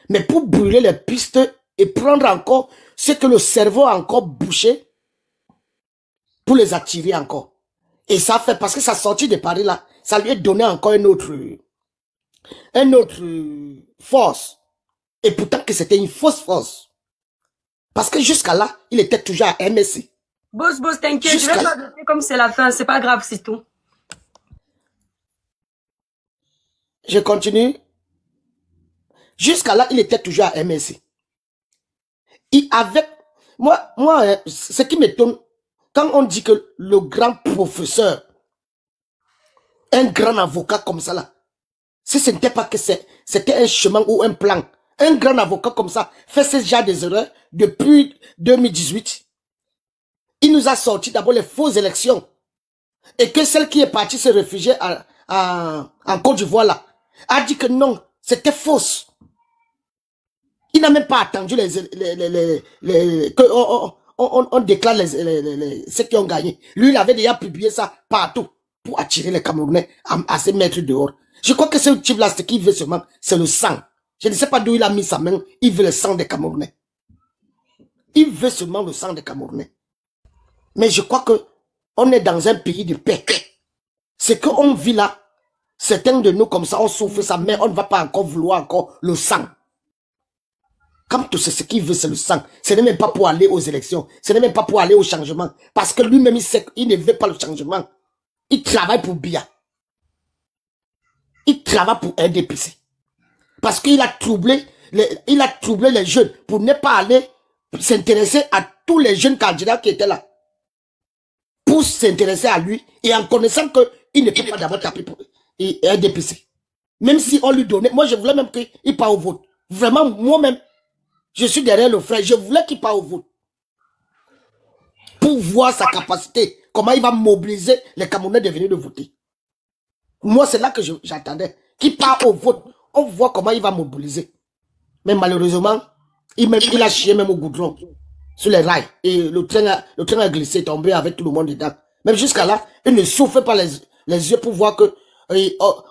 Mais pour brûler les pistes et prendre encore ce que le cerveau a encore bouché, pour les attirer encore. Et ça fait, parce que sa sortie de Paris là, ça lui a donné encore une autre force. Et pourtant que c'était une fausse force. Parce que jusqu'à là, il était toujours à MSC. Boss, t'inquiète, je vais pas donner comme c'est la fin, c'est pas grave, c'est tout. Je continue. Jusqu'à là, il était toujours à MSC. Et avec, moi, ce qui m'étonne, quand on dit que le grand professeur, un grand avocat comme ça là, si ce n'était pas que c'était un chemin ou un plan, un grand avocat comme ça fait ce genre des erreurs depuis 2018. Il nous a sorti d'abord les fausses élections. Et que celle qui est partie se réfugier en Côte d'Ivoire là, a dit que non, c'était fausse. Il n'a même pas attendu on déclare ceux qui ont gagné. Lui, il avait déjà publié ça partout pour attirer les Camerounais à se mettre dehors. Je crois que ce type-là, ce qu'il veut seulement, c'est le sang. Je ne sais pas d'où il a mis sa main. Il veut le sang des Camerounais. Il veut seulement le sang des Camerounais. Mais je crois que on est dans un pays de paix. Ce qu'on vit là, certains de nous comme ça, on souffre ça, mais on ne va pas encore vouloir encore le sang. Comme tout ce qu'il veut, c'est le sang. Ce n'est même pas pour aller aux élections. Ce n'est même pas pour aller au changement. Parce que lui-même, il sait qu'il ne veut pas le changement. Il travaille pour Biya. Il travaille pour RDPC. Parce qu'il a troublé les jeunes pour ne pas aller s'intéresser à tous les jeunes candidats qui étaient là. Pour s'intéresser à lui et en connaissant qu'il ne peut pas d'abord taper pour RDPC. Même si on lui donnait, moi je voulais même qu'il parte au vote. Vraiment, moi-même, je suis derrière le frère, je voulais qu'il parte au vote. Pour voir sa capacité, comment il va mobiliser les Camerounais de venir de voter. Moi, c'est là que j'attendais. Qu'il parte au vote, on voit comment il va mobiliser. Mais malheureusement, il a chié même au goudron, sur les rails. Et le train a glissé, tombé avec tout le monde dedans. Même jusqu'à là, il ne souffle pas les yeux pour voir que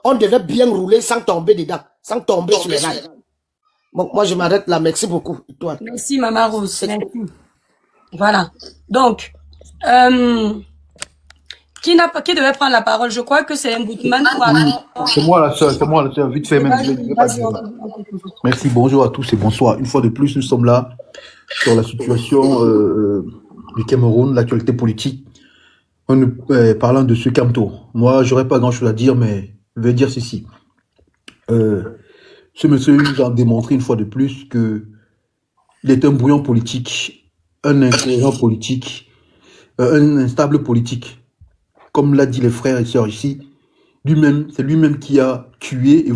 on devait bien rouler sans tomber dedans, sans tomber sur les rails. Bon, moi, je m'arrête là. Merci beaucoup. Et toi? Merci, Maman Rose. Merci. Voilà. Donc, qui devait prendre la parole? Je crois que c'est un Boutman. C'est moi la sœur, vite fait même. Merci, bonjour à tous et bonsoir. Une fois de plus, nous sommes là sur la situation du Cameroun, l'actualité politique. Parlant de ce Kamto. Moi, j'aurais pas grand chose à dire, mais je vais dire ceci. Ce monsieur nous a démontré une fois de plus que il est un brouillon politique, un incohérent politique, un instable politique. Comme l'a dit les frères et sœurs ici, c'est lui-même qui a tué et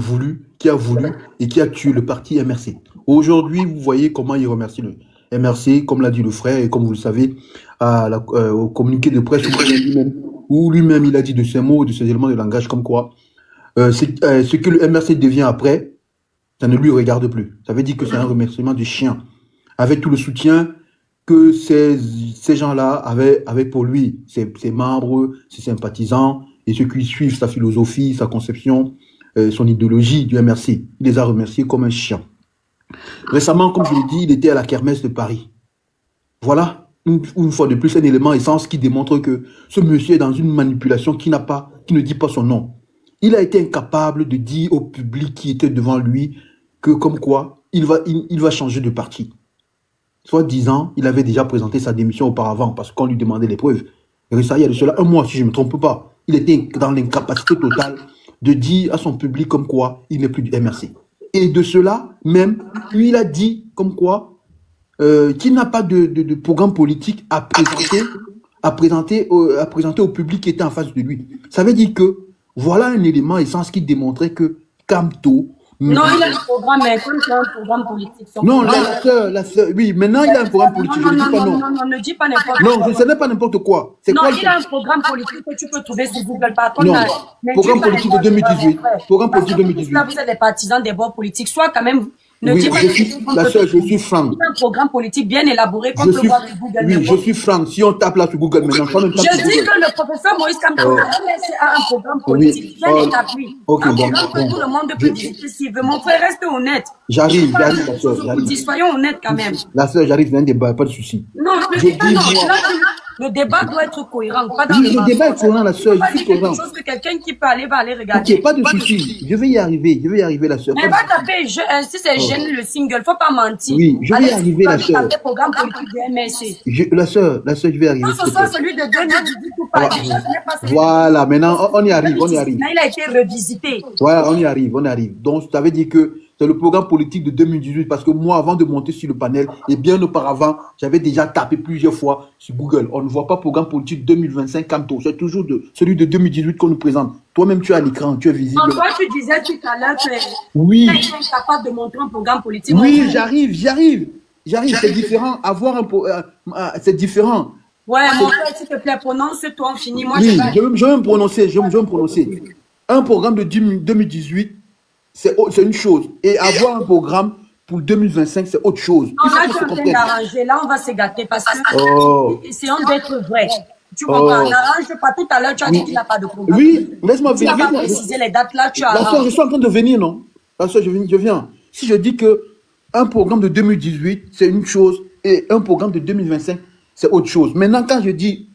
qui a voulu et qui a tué le parti MRC. Aujourd'hui, vous voyez comment il remercie le MRC, comme l'a dit le frère, et comme vous le savez, au communiqué de presse où lui-même il a dit de ces mots, de ces éléments de langage, comme quoi ce que le MRC devient après, ça ne lui regarde plus. Ça veut dire que c'est un remerciement de chien, avec tout le soutien que ces gens-là avaient pour lui, ses membres, ses sympathisants, et ceux qui suivent sa philosophie, sa conception, son idéologie du MRC. Il les a remerciés comme un chien. Récemment, comme je l'ai dit, il était à la kermesse de Paris. Voilà, une fois de plus, un élément essence qui démontre que ce monsieur est dans une manipulation qui ne dit pas son nom. Il a été incapable de dire au public qui était devant lui que, comme quoi, il va changer de parti. Soit disant, il avait déjà présenté sa démission auparavant parce qu'on lui demandait les preuves. Et ça, il y a de cela un mois, si je ne me trompe pas. Il était dans l'incapacité totale de dire à son public comme quoi il n'est plus du MRC. Et de cela, même, lui, il a dit comme quoi qu'il n'a pas de programme politique à présenter au public qui était en face de lui. Ça veut dire que voilà un élément essentiel qui démontrait que Kamto... Non, il a un programme, mais comme c'est un programme politique. Non, la sœur, oui, maintenant il a un programme politique. Non, ne dis pas n'importe quoi. Non, ce n'est pas n'importe quoi. Non, il a un programme politique que tu peux trouver sur Google. Par contre, non, programme politique de 2018. Programme politique de 2018. Là, vous êtes des partisans des bords politiques. Soit quand même... Oui, je suis franc. Un programme politique bien élaboré qu'on peut voir sur Google. Oui, je suis franc. Si on tape là sur Google maintenant, je dis que le professeur Moïse Kamto a un programme politique bien établi. Un programme que tout le monde peut visiter s'il veut. Mon frère, reste honnête. J'arrive, la soeur. Soyons honnêtes quand même. La soeur, j'arrive, un débat, pas de souci. Non, le débat doit être cohérent. Le débat est cohérent, la soeur. Je suis cohérent. Chose que quelqu'un qui peut aller va aller regarder. Ok, pas de souci. Je vais y arriver, la soeur. Mais va taper, si c'est jeune le single, faut pas mentir. Oui, je vais y arriver, la soeur. Programme politique du MSC. La soeur, je vais y arriver. Non, ce soit celui de 2018 ou pas. Voilà, maintenant, on y arrive. Il a été revisité. Voilà, on y arrive. Donc, ça veut dire que c'est le programme politique de 2018 parce que moi, avant de monter sur le panel, et bien auparavant, j'avais déjà tapé plusieurs fois sur Google. On ne voit pas programme politique 2025 Kamto. C'est toujours celui de 2018 qu'on nous présente. Toi-même, tu es à l'écran, tu es visible. Toi, tu disais tout à l'heure que oui. Tu es capable de montrer un programme politique. Oui, j'arrive. C'est différent. C'est différent. Ouais, mon frère, s'il te plaît, prononce-toi, on finit. Moi, oui, je vais me prononcer. Un programme de 2018 c'est une chose. Et avoir un programme pour 2025, c'est autre chose. Non, là, tu es en train d'arranger. Là, on va se gâter parce que essayons d'être vrai. Tu comprends, on n'arrange pas. Tout à l'heure, tu as dit qu'il n'a pas de programme. Oui, laisse-moi venir. Tu n'as pas précisé les dates là, tu as. La soeur, je suis en train de venir, non? La soeur, je viens. Si je dis que un programme de 2018, c'est une chose, et un programme de 2025, c'est autre chose. Maintenant, quand je dis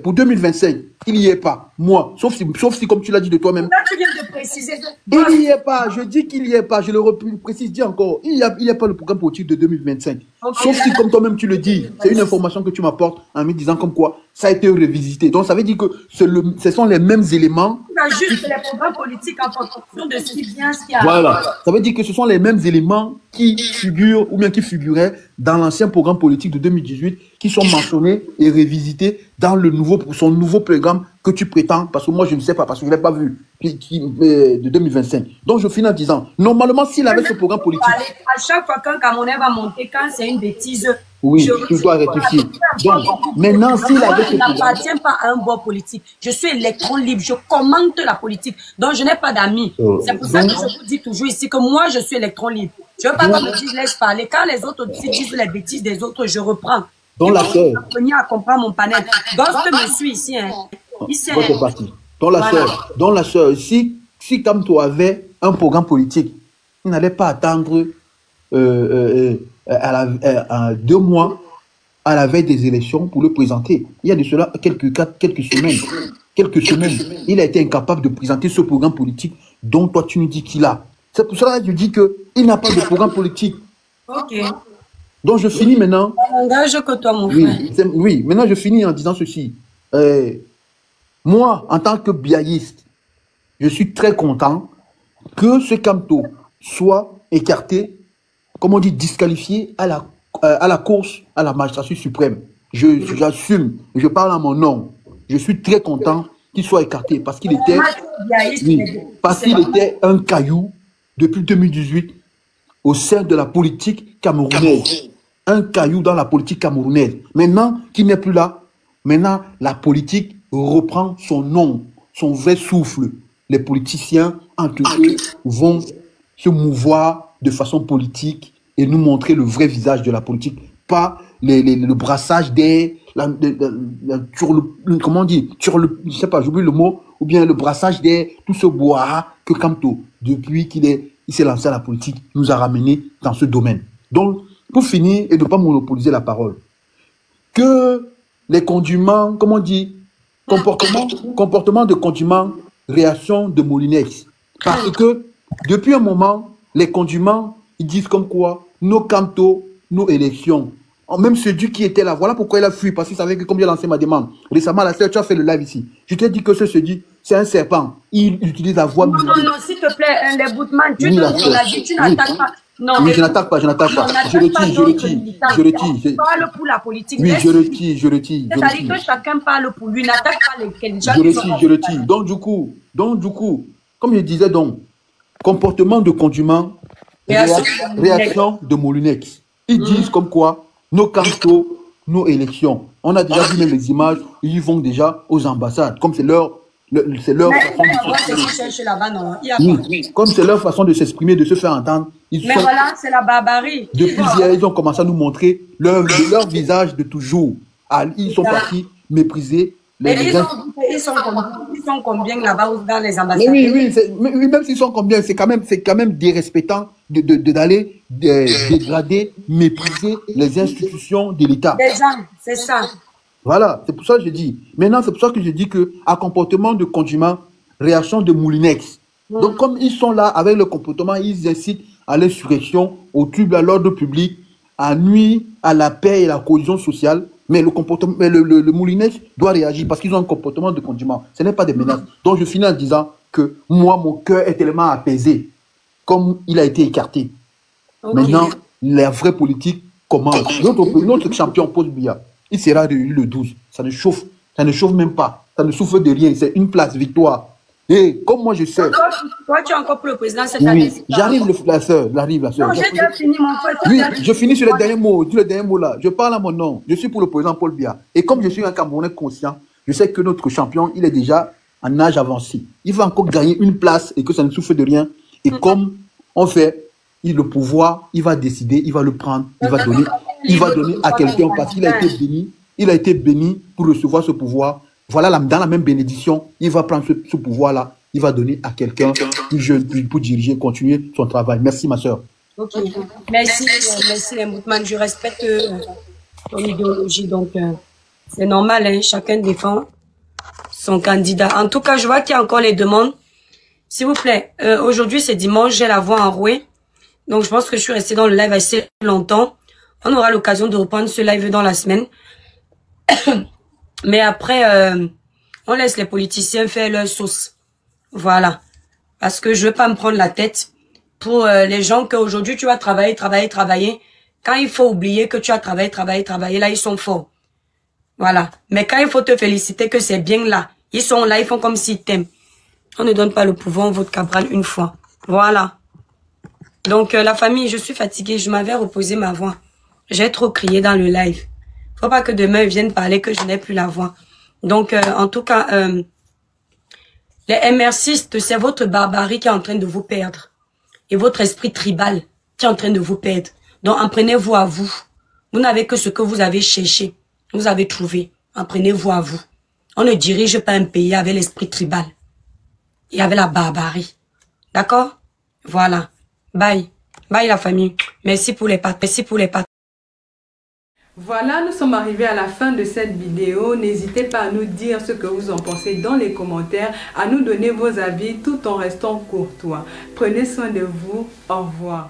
pour 2025, il n'y est pas. Moi, sauf si comme tu l'as dit de toi-même. Là, tu viens de préciser. Il n'y est pas. Je dis qu'il n'y est pas. Je le précise, dis encore. Il n'y a pas le programme politique de 2025. Okay. Sauf si, comme toi-même tu le dis, c'est une information que tu m'apportes en me disant comme quoi ça a été revisité. Donc, ça veut dire que ce sont les mêmes éléments. Il y a juste les programmes politiques en fonction de ce qui vient, ce qui arrive. Voilà. Ça veut dire que ce sont les mêmes éléments qui figurent ou bien qui figuraient dans l'ancien programme politique de 2018 qui sont mentionnés et revisités dans son nouveau programme que tu prétends, parce que moi je ne sais pas, parce que je ne l'ai pas vu, de 2025. Donc je finis en disant, normalement s'il avait ce programme politique... À chaque fois qu'un Camerounais va monter, quand c'est une bêtise... Oui, tu dois rectifier. Donc, maintenant, s'il avait ce programme... Je n'appartiens pas à un bord politique. Je suis électron libre, je commente la politique. Donc je n'ai pas d'amis. C'est pour ça que je vous dis toujours ici que moi je suis électron libre. Je ne veux pas qu'on me dise laisse parler. Quand les autres aussi disent les bêtises des autres, je reprends. Donc la sœur... Venir à comprendre mon panel. Ghost me suit ici, hein. C'est parti. Dans la sœur, si comme toi avait un programme politique, il n'allait pas attendre 2 mois à la veille des élections pour le présenter. Il y a de cela quelques semaines. Il a été incapable de présenter ce programme politique dont toi tu nous dis qu'il a. C'est pour cela que je dis qu'il n'a pas de programme politique. Ok. Donc je finis maintenant. Engage que toi, mon frère. Oui, maintenant je finis en disant ceci. Moi, en tant que biaïste, je suis très content que ce Kamto soit écarté, comme on dit, disqualifié à la course à la magistrature suprême. J'assume, je parle à mon nom. Je suis très content qu'il soit écarté parce qu'il était, un caillou depuis 2018 au sein de la politique camerounaise. Un caillou dans la politique camerounaise. Maintenant qu'il n'est plus là, maintenant la politique reprend son nom, son vrai souffle. Les politiciens, entre eux, vont se mouvoir de façon politique et nous montrer le vrai visage de la politique, pas le brassage d'air, comment on dit, je sais pas, j'oublie le mot, ou bien le brassage d'air, tout ce bois que Kamto, depuis qu'il s'est lancé à la politique, nous a ramené dans ce domaine. Donc, pour finir et ne pas monopoliser la parole, que les condiments, comment on dit, comportement de condiments, réaction de Molinex. Parce que, depuis un moment, les condiments, ils disent comme quoi, nos Kamto, nos élections. Même celui qui était là, voilà pourquoi il a fui, parce qu'il savait que comme j'ai lancé ma demande. Récemment, la sœur, tu as fait le live ici. Je t'ai dit que ce dit, c'est un serpent. Il utilise la voix. Non, s'il te plaît, les boutman, tu n'attaques pas. Non, oui, je n'attaque pas. Je retire. Parle pour la politique. Oui, je retire. C'est-à-dire que chacun parle pour lui, n'attaque pas les gens. Je retire. Donc, du coup, comme je disais donc, comportement de condument, réaction de Molinex. Ils disent comme quoi, nos Kamto, nos élections. On a déjà vu même les images, ils vont déjà aux ambassades, comme c'est leur façon de s'exprimer, de se faire entendre. Mais voilà, c'est la barbarie. Depuis hier, ils ont commencé à nous montrer leur visage de toujours. Ils sont partis mépriser. Ils sont combien là-bas dans les ambassades? Oui, même s'ils sont combien, c'est quand même dérespectant d'aller dégrader, mépriser les institutions de l'État. C'est ça. Voilà, c'est pour ça que je dis. Maintenant, c'est pour ça que je dis que à comportement de condiment, réaction de Moulinex. Donc, comme ils sont là avec le comportement, ils incitent à l'insurrection, au trouble à l'ordre public, à nuire à la paix et la cohésion sociale. Mais le Moulinex doit réagir parce qu'ils ont un comportement de condiment. Ce n'est pas des menaces. Donc, je finis en disant que moi, mon cœur est tellement apaisé, comme il a été écarté. Okay. Maintenant, la vraie politique commence. Notre champion, Paul Biya, il sera réélu le 12. Ça ne chauffe même pas. Ça ne souffre de rien. C'est une place victoire. Et comme moi je sais. Toi, tu es encore pour le président cette année. Oui, j'arrive la sœur. Non, j'ai déjà fini mon frère. Oui, je finis sur les derniers mots là. Je parle à mon nom. Je suis pour le président Paul Biya. Et comme je suis un Camerounais conscient, je sais que notre champion, il est déjà en âge avancé. Il va encore gagner une place et que ça ne souffre de rien. Et comme on fait, le pouvoir, il va décider, il va le prendre, il va donner à quelqu'un parce qu'il a été béni. Il a été béni pour recevoir ce pouvoir. Voilà, dans la même bénédiction, il va prendre ce pouvoir-là, il va donner à quelqu'un plus jeune pour diriger, continuer son travail. Merci, ma soeur. Ok, merci Moutman, je respecte ton idéologie, donc c'est normal, hein, chacun défend son candidat. En tout cas, je vois qu'il y a encore les demandes. S'il vous plaît, aujourd'hui c'est dimanche, j'ai la voix enrouée, donc je pense que je suis restée dans le live assez longtemps. On aura l'occasion de reprendre ce live dans la semaine. Mais après, on laisse les politiciens faire leur sauce. Voilà. Parce que je veux pas me prendre la tête pour les gens qu'aujourd'hui tu vas travailler. Quand il faut oublier que tu as travaillé, là, ils sont forts. Voilà. Mais quand il faut te féliciter que c'est bien là, ils sont là, ils font comme s'ils t'aiment. On ne donne pas le pouvoir, on vote Cabral une fois. Voilà. Donc, la famille, je suis fatiguée. Je m'avais reposé ma voix. J'ai trop crié dans le live. Faut pas que demain ils viennent parler que je n'ai plus la voix. Donc, en tout cas, les MRCistes, c'est votre barbarie qui est en train de vous perdre. Et votre esprit tribal qui est en train de vous perdre. Donc, apprenez-vous à vous. Vous n'avez que ce que vous avez cherché. Vous avez trouvé. Apprenez-vous à vous. On ne dirige pas un pays avec l'esprit tribal. Et avec la barbarie. D'accord? Voilà. Bye. Bye la famille. Merci pour les pattes. Voilà, nous sommes arrivés à la fin de cette vidéo. N'hésitez pas à nous dire ce que vous en pensez dans les commentaires, à nous donner vos avis tout en restant courtois. Prenez soin de vous. Au revoir.